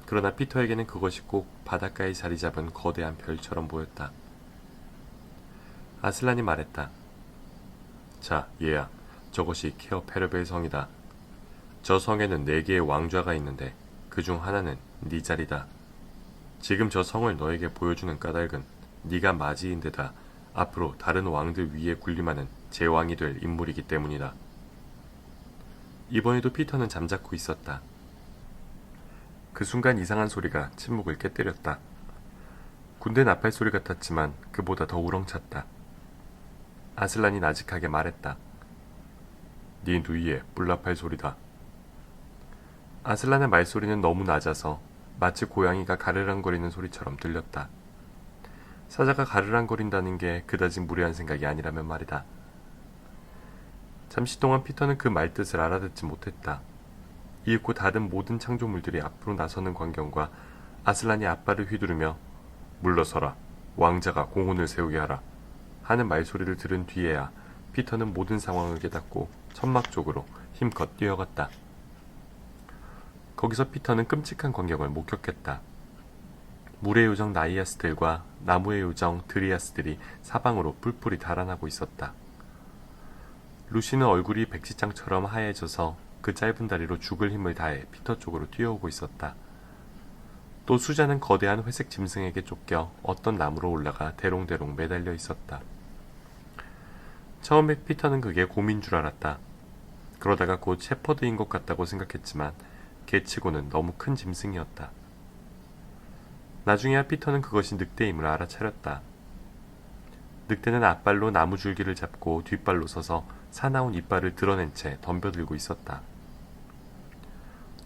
그러나 피터에게는 그것이 꼭 바닷가에 자리 잡은 거대한 별처럼 보였다. 아슬란이 말했다. 자, 얘야. 저것이 케어 페르벨 성이다. 저 성에는 4개의 왕좌가 있는데 그 중 하나는 네 자리다. 지금 저 성을 너에게 보여주는 까닭은 네가 맞이인 데다 앞으로 다른 왕들 위에 군림하는 제왕이 될 인물이기 때문이다. 이번에도 피터는 잠자코 있었다. 그 순간 이상한 소리가 침묵을 깨뜨렸다. 군대 나팔 소리 같았지만 그보다 더 우렁찼다. 아슬란이 나직하게 말했다. 네 누이의 뿔나팔 소리다. 아슬란의 말소리는 너무 낮아서 마치 고양이가 가르랑거리는 소리처럼 들렸다. 사자가 가르랑거린다는 게 그다지 무례한 생각이 아니라면 말이다. 잠시 동안 피터는 그 말뜻을 알아듣지 못했다. 이윽고 다른 모든 창조물들이 앞으로 나서는 광경과 아슬란이 앞발을 휘두르며 물러서라, 왕자가 공훈을 세우게 하라 하는 말소리를 들은 뒤에야 피터는 모든 상황을 깨닫고 천막 쪽으로 힘껏 뛰어갔다. 거기서 피터는 끔찍한 광경을 목격했다. 물의 요정 나이아스들과 나무의 요정 드리아스들이 사방으로 뿔뿔이 달아나고 있었다. 루시는 얼굴이 백지장처럼 하얘져서 그 짧은 다리로 죽을 힘을 다해 피터 쪽으로 뛰어오고 있었다. 또 수자는 거대한 회색 짐승에게 쫓겨 어떤 나무로 올라가 대롱대롱 매달려 있었다. 처음에 피터는 그게 곰인 줄 알았다. 그러다가 곧 셰퍼드인 것 같다고 생각했지만 개치고는 너무 큰 짐승이었다. 나중에야 피터는 그것이 늑대임을 알아차렸다. 늑대는 앞발로 나무 줄기를 잡고 뒷발로 서서 사나운 이빨을 드러낸 채 덤벼들고 있었다.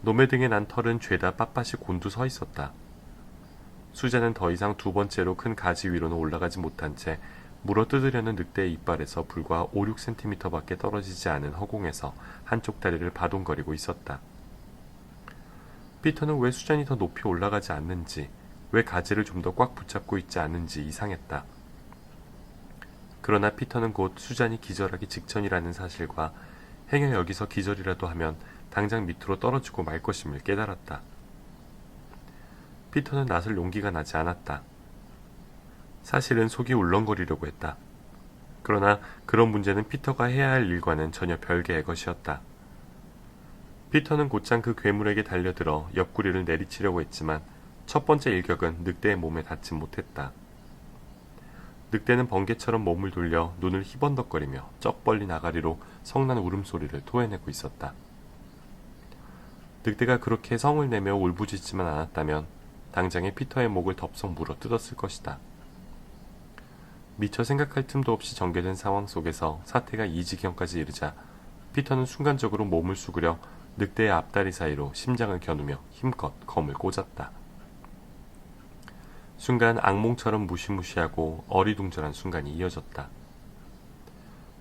노매 등에 난 털은 죄다 빳빳이 곤두 서 있었다. 수자는 더 이상 두 번째로 큰 가지 위로는 올라가지 못한 채 물어뜯으려는 늑대의 이빨에서 불과 5, 6cm밖에 떨어지지 않은 허공에서 한쪽 다리를 바동거리고 있었다. 피터는 왜 수잔이 더 높이 올라가지 않는지, 왜 가지를 좀 더 꽉 붙잡고 있지 않은지 이상했다. 그러나 피터는 곧 수잔이 기절하기 직전이라는 사실과 행여 여기서 기절이라도 하면 당장 밑으로 떨어지고 말 것임을 깨달았다. 피터는 나설 용기가 나지 않았다. 사실은 속이 울렁거리려고 했다. 그러나 그런 문제는 피터가 해야 할 일과는 전혀 별개의 것이었다. 피터는 곧장 그 괴물에게 달려들어 옆구리를 내리치려고 했지만 첫 번째 일격은 늑대의 몸에 닿지 못했다. 늑대는 번개처럼 몸을 돌려 눈을 희번덕거리며 쩍 벌린 아가리로 성난 울음소리를 토해내고 있었다. 늑대가 그렇게 성을 내며 울부짖지만 않았다면 당장에 피터의 목을 덥석 물어 뜯었을 것이다. 미처 생각할 틈도 없이 전개된 상황 속에서 사태가 이 지경까지 이르자 피터는 순간적으로 몸을 수그려 늑대의 앞다리 사이로 심장을 겨누며 힘껏 검을 꽂았다. 순간 악몽처럼 무시무시하고 어리둥절한 순간이 이어졌다.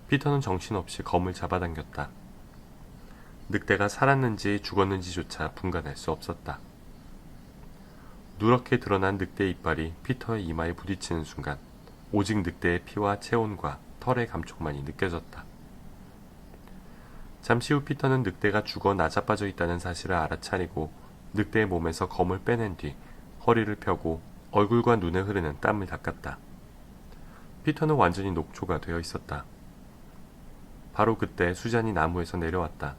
피터는 정신없이 검을 잡아당겼다. 늑대가 살았는지 죽었는지조차 분간할 수 없었다. 누렇게 드러난 늑대의 이빨이 피터의 이마에 부딪히는 순간 오직 늑대의 피와 체온과 털의 감촉만이 느껴졌다. 잠시 후 피터는 늑대가 죽어 나자빠져 있다는 사실을 알아차리고 늑대의 몸에서 검을 빼낸 뒤 허리를 펴고 얼굴과 눈에 흐르는 땀을 닦았다. 피터는 완전히 녹초가 되어 있었다. 바로 그때 수잔이 나무에서 내려왔다.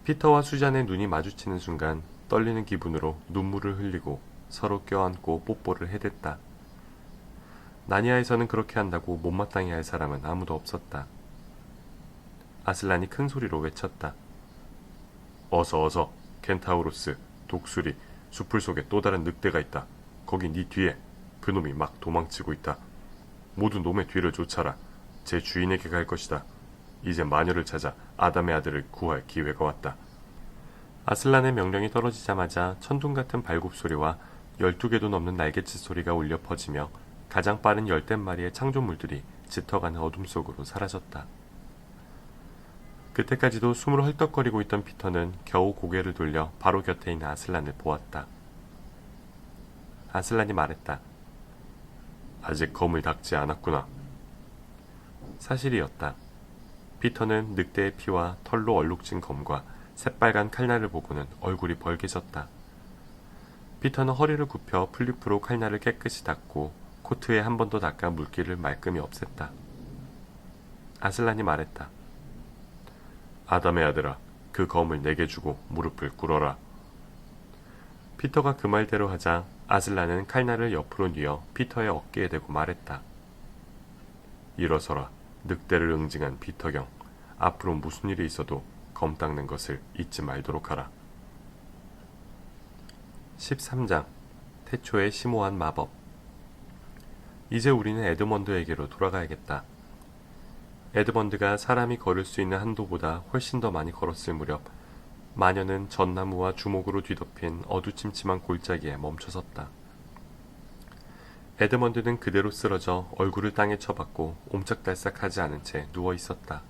피터와 수잔의 눈이 마주치는 순간 떨리는 기분으로 눈물을 흘리고 서로 껴안고 뽀뽀를 해댔다. 나니아에서는 그렇게 한다고 못마땅해 할 사람은 아무도 없었다. 아슬란이 큰 소리로 외쳤다. 어서 켄타우로스, 독수리, 숲을 속에 또 다른 늑대가 있다. 거기 네 뒤에 그놈이 막 도망치고 있다. 모두 놈의 뒤를 쫓아라. 제 주인에게 갈 것이다. 이제 마녀를 찾아 아담의 아들을 구할 기회가 왔다. 아슬란의 명령이 떨어지자마자 천둥 같은 발굽소리와 12개도 넘는 날갯짓 소리가 울려 퍼지며 가장 빠른 10댓마리의 창조물들이 짙어가는 어둠 속으로 사라졌다. 그때까지도 숨을 헐떡거리고 있던 피터는 겨우 고개를 돌려 바로 곁에 있는 아슬란을 보았다. 아슬란이 말했다. 아직 검을 닦지 않았구나. 사실이었다. 피터는 늑대의 피와 털로 얼룩진 검과 새빨간 칼날을 보고는 얼굴이 벌개졌다. 피터는 허리를 굽혀 플리프로 칼날을 깨끗이 닦고 코트에 한 번 더 닦아 물기를 말끔히 없앴다. 아슬란이 말했다. 아담의 아들아, 그 검을 내게 주고 무릎을 꿇어라. 피터가 그 말대로 하자 아슬란은 칼날을 옆으로 뉘어 피터의 어깨에 대고 말했다. 일어서라. 늑대를 응징한 피터경. 앞으로 무슨 일이 있어도 검 닦는 것을 잊지 말도록 하라. 13장 태초의 심오한 마법. 이제 우리는 에드먼드에게로 돌아가야겠다. 에드먼드가 사람이 걸을 수 있는 한도보다 훨씬 더 많이 걸었을 무렵 마녀는 전나무와 주목으로 뒤덮인 어두침침한 골짜기에 멈춰섰다. 에드먼드는 그대로 쓰러져 얼굴을 땅에 쳐박고 옴짝달싹하지 않은 채 누워있었다.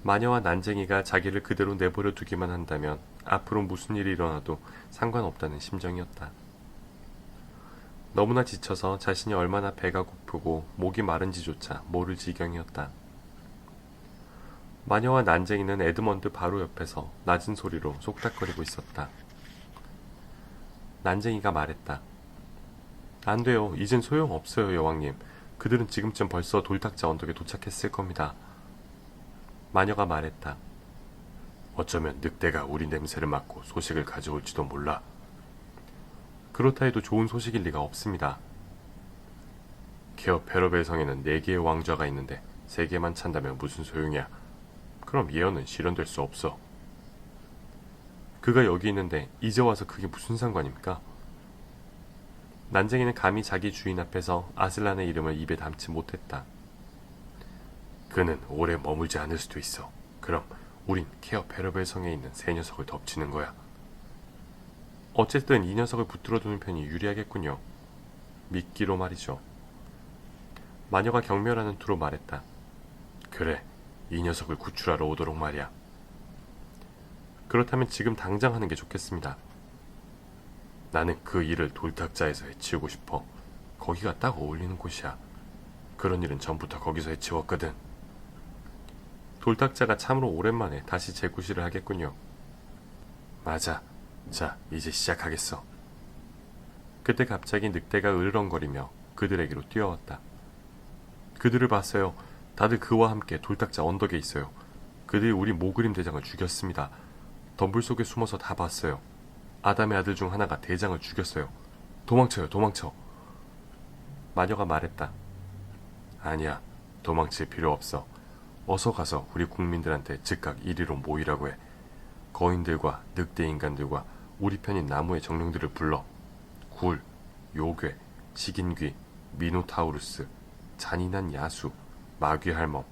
마녀와 난쟁이가 자기를 그대로 내버려 두기만 한다면 앞으로 무슨 일이 일어나도 상관없다는 심정이었다. 너무나 지쳐서 자신이 얼마나 배가 고프고 목이 마른지조차 모를 지경이었다. 마녀와 난쟁이는 에드먼드 바로 옆에서 낮은 소리로 속닥거리고 있었다. 난쟁이가 말했다. 안 돼요. 이젠 소용없어요, 여왕님. 그들은 지금쯤 벌써 돌탁자 언덕에 도착했을 겁니다. 마녀가 말했다. 어쩌면 늑대가 우리 냄새를 맡고 소식을 가져올지도 몰라. 그렇다 해도 좋은 소식일 리가 없습니다. 케어 페러벨 성에는 4개의 왕좌가 있는데 3개만 찬다면 무슨 소용이야. 그럼 예언은 실현될 수 없어. 그가 여기 있는데 이제 와서 그게 무슨 상관입니까? 난쟁이는 감히 자기 주인 앞에서 아슬란의 이름을 입에 담지 못했다. 그는 오래 머물지 않을 수도 있어. 그럼 우린 케어 페러벨 성에 있는 새 녀석을 덮치는 거야. 어쨌든 이 녀석을 붙들어두는 편이 유리하겠군요. 미끼로 말이죠. 마녀가 경멸하는 투로 말했다. 그래, 이 녀석을 구출하러 오도록 말이야. 그렇다면 지금 당장 하는 게 좋겠습니다. 나는 그 일을 돌탁자에서 해치우고 싶어. 거기가 딱 어울리는 곳이야. 그런 일은 전부터 거기서 해치웠거든. 돌탁자가 참으로 오랜만에 다시 재구시를 하겠군요. 맞아. 자, 이제 시작하겠어. 그때 갑자기 늑대가 으르렁거리며 그들에게로 뛰어왔다. 그들을 봤어요. 다들 그와 함께 돌탁자 언덕에 있어요. 그들이 우리 모그림 대장을 죽였습니다. 덤불 속에 숨어서 다 봤어요. 아담의 아들 중 하나가 대장을 죽였어요. 도망쳐요, 도망쳐. 마녀가 말했다. 아니야, 도망칠 필요 없어. 어서 가서 우리 국민들한테 즉각 이리로 모이라고 해. 거인들과 늑대 인간들과 우리 편인 나무의 정령들을 불러. 굴, 요괴, 식인귀, 미노타우루스, 잔인한 야수, 마귀할멈,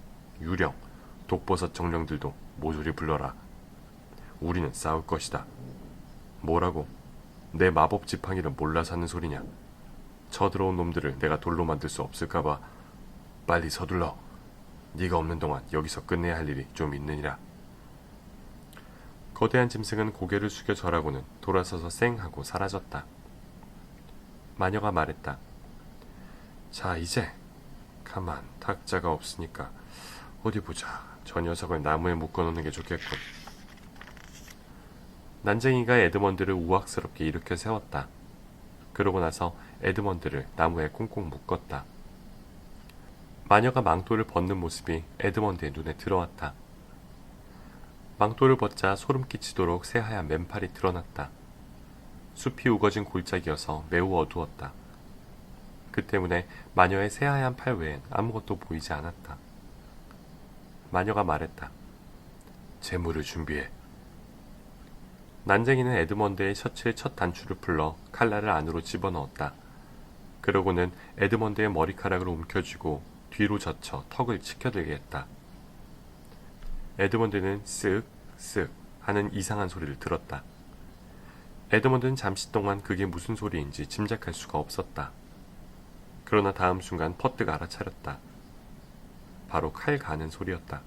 유령, 독버섯 정령들도 모조리 불러라. 우리는 싸울 것이다. 뭐라고? 내 마법 지팡이를 몰라서 하는 소리냐? 쳐들어온 놈들을 내가 돌로 만들 수 없을까봐. 빨리 서둘러. 네가 없는 동안 여기서 끝내야 할 일이 좀 있느니라. 거대한 짐승은 고개를 숙여 절하고는 돌아서서 쌩 하고 사라졌다. 마녀가 말했다. 자, 이제 가만, 탁자가 없으니까 어디 보자. 저 녀석을 나무에 묶어놓는 게 좋겠군. 난쟁이가 에드먼드를 우악스럽게 일으켜 세웠다. 그러고 나서 에드먼드를 나무에 꽁꽁 묶었다. 마녀가 망토를 벗는 모습이 에드먼드의 눈에 들어왔다. 망토를 벗자 소름 끼치도록 새하얀 맨팔이 드러났다. 숲이 우거진 골짜기여서 매우 어두웠다. 그 때문에 마녀의 새하얀 팔 외엔 아무것도 보이지 않았다. 마녀가 말했다. 재물을 준비해. 난쟁이는 에드먼드의 셔츠의 첫 단추를 풀러 칼날을 안으로 집어넣었다. 그러고는 에드먼드의 머리카락을 움켜쥐고 뒤로 젖혀 턱을 치켜들게 했다. 에드먼드는 쓱쓱 하는 이상한 소리를 들었다. 에드먼드는 잠시 동안 그게 무슨 소리인지 짐작할 수가 없었다. 그러나 다음 순간 퍼뜩 알아차렸다. 바로 칼 가는 소리였다.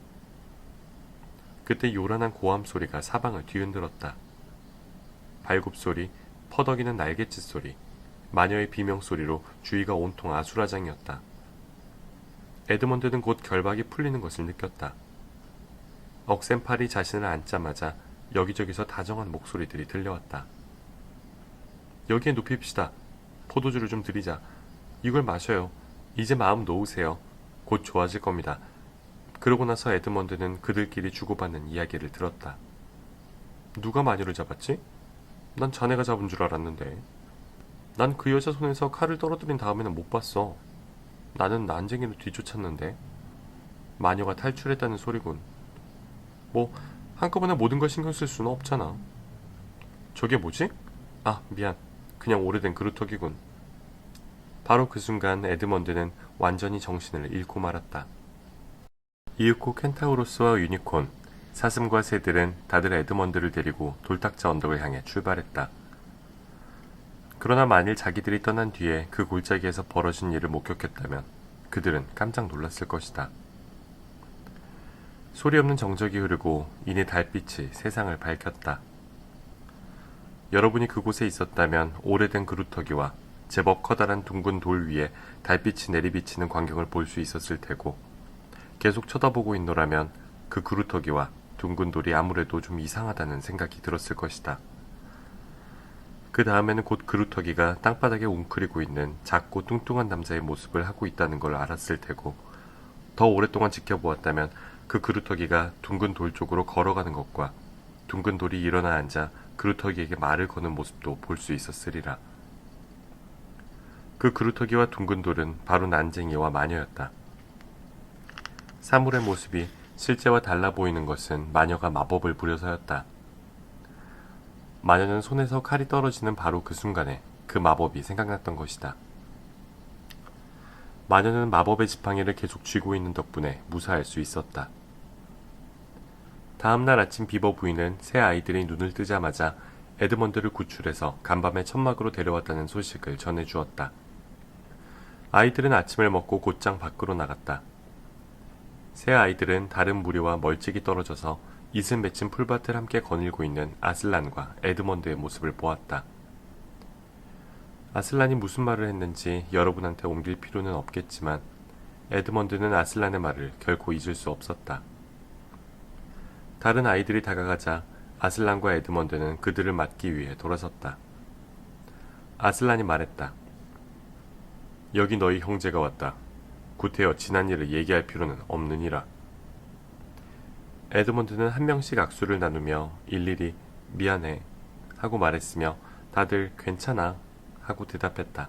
그때 요란한 고함 소리가 사방을 뒤흔들었다. 발굽소리, 퍼덕이는 날갯짓 소리, 마녀의 비명소리로 주위가 온통 아수라장이었다. 에드먼드는 곧 결박이 풀리는 것을 느꼈다. 억센 팔이 자신을 앉자마자 여기저기서 다정한 목소리들이 들려왔다. 여기에 눕힙시다. 포도주를 좀 드리자. 이걸 마셔요. 이제 마음 놓으세요. 곧 좋아질 겁니다. 그러고 나서 에드먼드는 그들끼리 주고받는 이야기를 들었다. 누가 마녀를 잡았지? 난 자네가 잡은 줄 알았는데. 난 그 여자 손에서 칼을 떨어뜨린 다음에는 못 봤어. 나는 난쟁이로 뒤쫓았는데. 마녀가 탈출했다는 소리군. 뭐 한꺼번에 모든 걸 신경 쓸 수는 없잖아. 저게 뭐지? 아, 미안. 그냥 오래된 그루터기군. 바로 그 순간 에드먼드는 완전히 정신을 잃고 말았다. 이윽고 켄타우로스와 유니콘, 사슴과 새들은 다들 에드먼드를 데리고 돌탁자 언덕을 향해 출발했다. 그러나 만일 자기들이 떠난 뒤에 그 골짜기에서 벌어진 일을 목격했다면 그들은 깜짝 놀랐을 것이다. 소리 없는 정적이 흐르고 이내 달빛이 세상을 밝혔다. 여러분이 그곳에 있었다면 오래된 그루터기와 제법 커다란 둥근 돌 위에 달빛이 내리비치는 광경을 볼 수 있었을 테고, 계속 쳐다보고 있노라면 그 그루터기와 둥근 돌이 아무래도 좀 이상하다는 생각이 들었을 것이다. 그 다음에는 곧 그루터기가 땅바닥에 웅크리고 있는 작고 뚱뚱한 남자의 모습을 하고 있다는 걸 알았을 테고, 더 오랫동안 지켜보았다면 그 그루터기가 둥근 돌 쪽으로 걸어가는 것과 둥근 돌이 일어나 앉아 그루터기에게 말을 거는 모습도 볼 수 있었으리라. 그 그루터기와 둥근 돌은 바로 난쟁이와 마녀였다. 사물의 모습이 실제와 달라 보이는 것은 마녀가 마법을 부려서였다. 마녀는 손에서 칼이 떨어지는 바로 그 순간에 그 마법이 생각났던 것이다. 마녀는 마법의 지팡이를 계속 쥐고 있는 덕분에 무사할 수 있었다. 다음날 아침 비버 부인은 새 아이들이 눈을 뜨자마자 에드먼드를 구출해서 간밤에 천막으로 데려왔다는 소식을 전해주었다. 아이들은 아침을 먹고 곧장 밖으로 나갔다. 새 아이들은 다른 무리와 멀찍이 떨어져서 이슬 맺힌 풀밭을 함께 거닐고 있는 아슬란과 에드먼드의 모습을 보았다. 아슬란이 무슨 말을 했는지 여러분한테 옮길 필요는 없겠지만 에드먼드는 아슬란의 말을 결코 잊을 수 없었다. 다른 아이들이 다가가자 아슬란과 에드먼드는 그들을 맞기 위해 돌아섰다. 아슬란이 말했다. 여기 너희 형제가 왔다. 구태여 지난 일을 얘기할 필요는 없느니라. 에드먼드는 한 명씩 악수를 나누며 일일이 미안해 하고 말했으며 다들 괜찮아 하고 대답했다.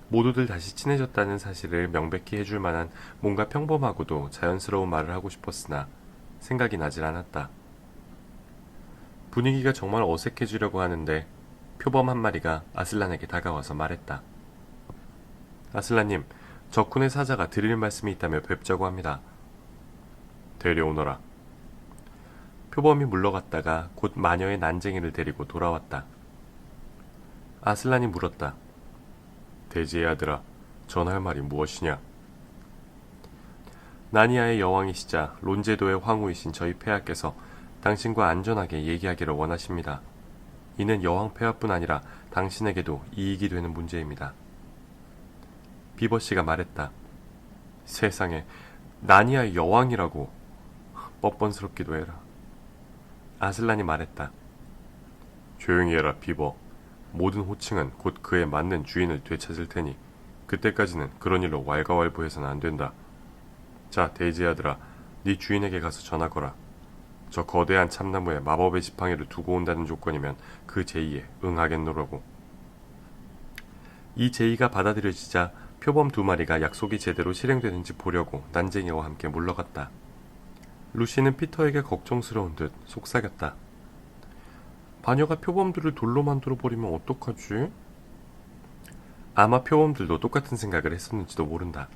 모두들 다시 친해졌다는 사실을 명백히 해줄 만한 뭔가 평범하고도 자연스러운 말을 하고 싶었으나 생각이 나질 않았다. 분위기가 정말 어색해지려고 하는데 표범 한 마리가 아슬란에게 다가와서 말했다. 아슬란님, 적군의 사자가 드릴 말씀이 있다며 뵙자고 합니다. 데려오너라. 표범이 물러갔다가 곧 마녀의 난쟁이를 데리고 돌아왔다. 아슬란이 물었다. 돼지의 아들아, 전할 말이 무엇이냐? 나니아의 여왕이시자 론제도의 황후이신 저희 폐하께서 당신과 안전하게 얘기하기를 원하십니다. 이는 여왕 폐하뿐 아니라 당신에게도 이익이 되는 문제입니다. 비버씨가 말했다. 세상에, 나니아의 여왕이라고. 뻔뻔스럽기도 해라. 아슬란이 말했다. 조용히 해라, 비버. 모든 호칭은 곧 그에 맞는 주인을 되찾을 테니 그때까지는 그런 일로 왈가왈부해서는 안 된다. 자, 돼지 아들아, 네 주인에게 가서 전하거라. 저 거대한 참나무에 마법의 지팡이를 두고 온다는 조건이면 그 제의에 응하겠노라고. 이 제의가 받아들여지자 표범 두 마리가 약속이 제대로 실행되는지 보려고 난쟁이와 함께 물러갔다. 루시는 피터에게 걱정스러운 듯 속삭였다. 마녀가 표범들을 돌로 만들어버리면 어떡하지? 아마 표범들도 똑같은 생각을 했었는지도 모른다.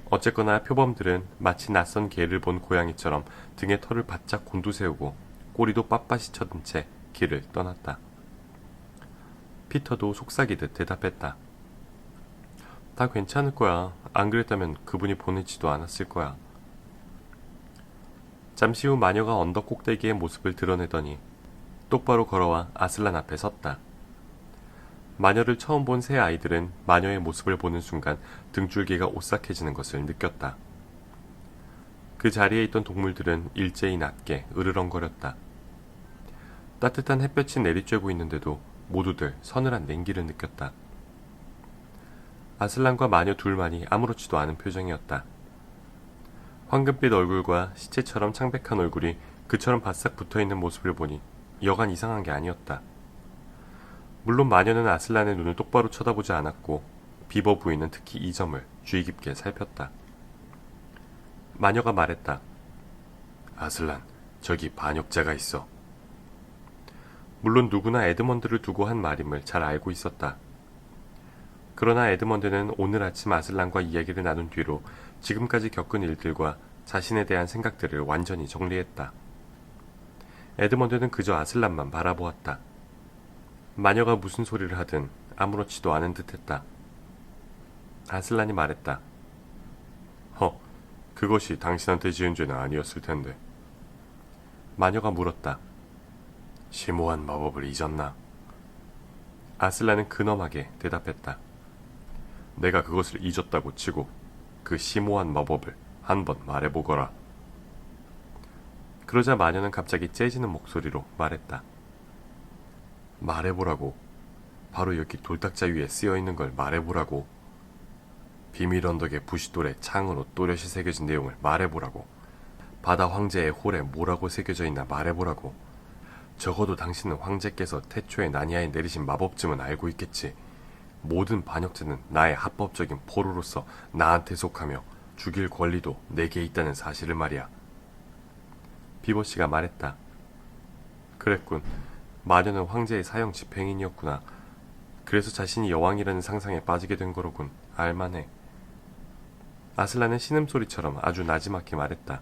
어쨌거나 표범들은 마치 낯선 개를 본 고양이처럼 등에 털을 바짝 곤두세우고 꼬리도 빳빳이 쳐든 채 길을 떠났다. 피터도 속삭이듯 대답했다. 다 괜찮을 거야. 안 그랬다면 그분이 보내지도 않았을 거야. 잠시 후 마녀가 언덕 꼭대기의 모습을 드러내더니 똑바로 걸어와 아슬란 앞에 섰다. 마녀를 처음 본 새 아이들은 마녀의 모습을 보는 순간 등줄기가 오싹해지는 것을 느꼈다. 그 자리에 있던 동물들은 일제히 낮게 으르렁거렸다. 따뜻한 햇볕이 내리쬐고 있는데도 모두들 서늘한 냉기를 느꼈다. 아슬란과 마녀 둘만이 아무렇지도 않은 표정이었다. 황금빛 얼굴과 시체처럼 창백한 얼굴이 그처럼 바싹 붙어있는 모습을 보니 여간 이상한 게 아니었다. 물론 마녀는 아슬란의 눈을 똑바로 쳐다보지 않았고 비버 부인은 특히 이 점을 주의 깊게 살폈다. 마녀가 말했다. 아슬란, 저기 반역자가 있어. 물론 누구나 에드먼드를 두고 한 말임을 잘 알고 있었다. 그러나 에드먼드는 오늘 아침 아슬란과 이야기를 나눈 뒤로 지금까지 겪은 일들과 자신에 대한 생각들을 완전히 정리했다. 에드먼드는 그저 아슬란만 바라보았다. 마녀가 무슨 소리를 하든 아무렇지도 않은 듯했다. 아슬란이 말했다. 그것이 당신한테 지은 죄는 아니었을 텐데. 마녀가 물었다. 심오한 마법을 잊었나? 아슬란은 근엄하게 대답했다. 내가 그것을 잊었다고 치고 그 심오한 마법을 한번 말해보거라. 그러자 마녀는 갑자기 째지는 목소리로 말했다. 말해보라고. 바로 여기 돌탁자 위에 쓰여있는 걸 말해보라고. 비밀 언덕의 부싯돌에 창으로 또렷이 새겨진 내용을 말해보라고. 바다 황제의 홀에 뭐라고 새겨져 있나 말해보라고. 적어도 당신은 황제께서 태초에 나니아에 내리신 마법쯤은 알고 있겠지. 모든 반역자는 나의 합법적인 포로로서 나한테 속하며 죽일 권리도 내게 있다는 사실을 말이야. 비버씨가 말했다. 그랬군. 마녀는 황제의 사형 집행인이었구나. 그래서 자신이 여왕이라는 상상에 빠지게 된 거로군. 알만해. 아슬란은 신음소리처럼 아주 나지막히 말했다.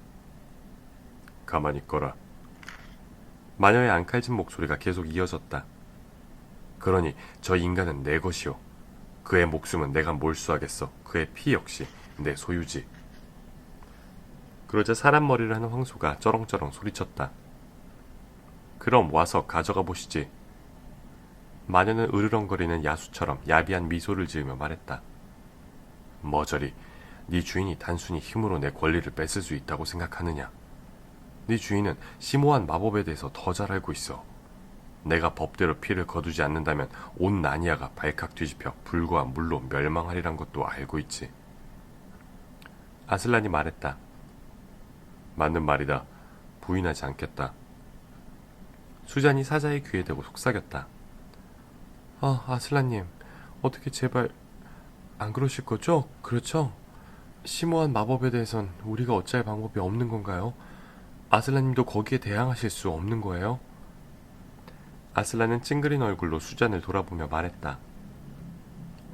가만히 있거라. 마녀의 앙칼진 목소리가 계속 이어졌다. 그러니 저 인간은 내 것이오. 그의 목숨은 내가 몰수하겠어. 그의 피 역시 내 소유지. 그러자 사람 머리를 하는 황소가 쩌렁쩌렁 소리쳤다. 그럼 와서 가져가 보시지. 마녀는 으르렁거리는 야수처럼 야비한 미소를 지으며 말했다. 머저리, 네 주인이 단순히 힘으로 내 권리를 뺏을 수 있다고 생각하느냐? 네 주인은 심오한 마법에 대해서 더 잘 알고 있어. 내가 법대로 피를 거두지 않는다면 온 나니아가 발칵 뒤집혀 불과 물로 멸망하리란 것도 알고 있지. 아슬란이 말했다. 맞는 말이다. 부인하지 않겠다. 수잔이 사자의 귀에 대고 속삭였다. 아슬란님, 어떻게 제발 안 그러실 거죠? 그렇죠? 심오한 마법에 대해선 우리가 어찌할 방법이 없는 건가요? 아슬란님도 거기에 대항하실 수 없는 거예요? 아슬란은 찡그린 얼굴로 수잔을 돌아보며 말했다.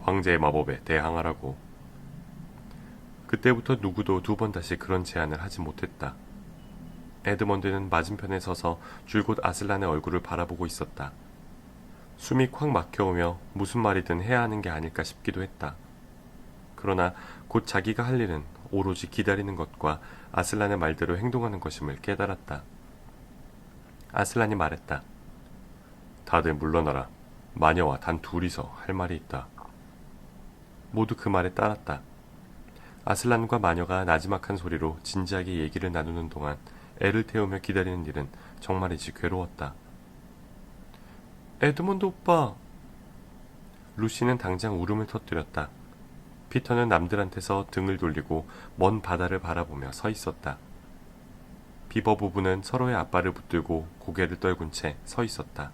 황제의 마법에 대항하라고. 그때부터 누구도 두 번 다시 그런 제안을 하지 못했다. 에드먼드는 맞은편에 서서 줄곧 아슬란의 얼굴을 바라보고 있었다. 숨이 콱 막혀오며 무슨 말이든 해야 하는 게 아닐까 싶기도 했다. 그러나 곧 자기가 할 일은 오로지 기다리는 것과 아슬란의 말대로 행동하는 것임을 깨달았다. 아슬란이 말했다. 다들 물러나라. 마녀와 단 둘이서 할 말이 있다. 모두 그 말에 따랐다. 아슬란과 마녀가 나지막한 소리로 진지하게 얘기를 나누는 동안 애를 태우며 기다리는 일은 정말이지 괴로웠다. 에드먼드 오빠! 루시는 당장 울음을 터뜨렸다. 피터는 남들한테서 등을 돌리고 먼 바다를 바라보며 서 있었다. 비버 부부는 서로의 앞발을 붙들고 고개를 떨군 채 서 있었다.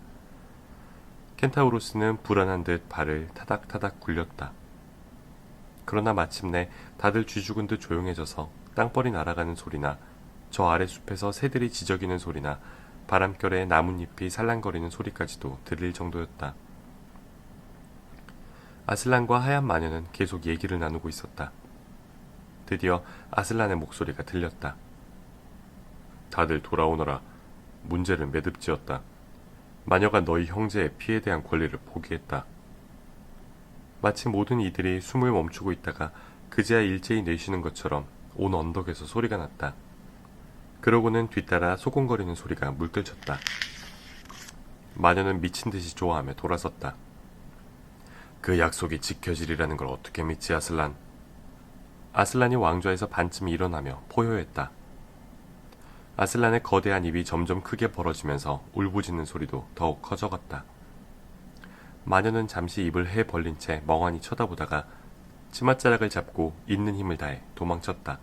켄타우로스는 불안한 듯 발을 타닥타닥 굴렸다. 그러나 마침내 다들 쥐죽은 듯 조용해져서 땅벌이 날아가는 소리나 저 아래 숲에서 새들이 지저귀는 소리나 바람결에 나뭇잎이 살랑거리는 소리까지도 들릴 정도였다. 아슬란과 하얀 마녀는 계속 얘기를 나누고 있었다. 드디어 아슬란의 목소리가 들렸다. 다들 돌아오너라. 문제를 매듭지었다. 마녀가 너희 형제의 피에 대한 권리를 포기했다. 마치 모든 이들이 숨을 멈추고 있다가 그제야 일제히 내쉬는 것처럼 온 언덕에서 소리가 났다. 그러고는 뒤따라 소곤거리는 소리가 물결쳤다. 마녀는 미친 듯이 좋아하며 돌아섰다. 그 약속이 지켜지리라는 걸 어떻게 믿지, 아슬란? 아슬란이 왕좌에서 반쯤 일어나며 포효했다. 아슬란의 거대한 입이 점점 크게 벌어지면서 울부짖는 소리도 더욱 커져갔다. 마녀는 잠시 입을 해 벌린 채 멍하니 쳐다보다가 치맛자락을 잡고 있는 힘을 다해 도망쳤다.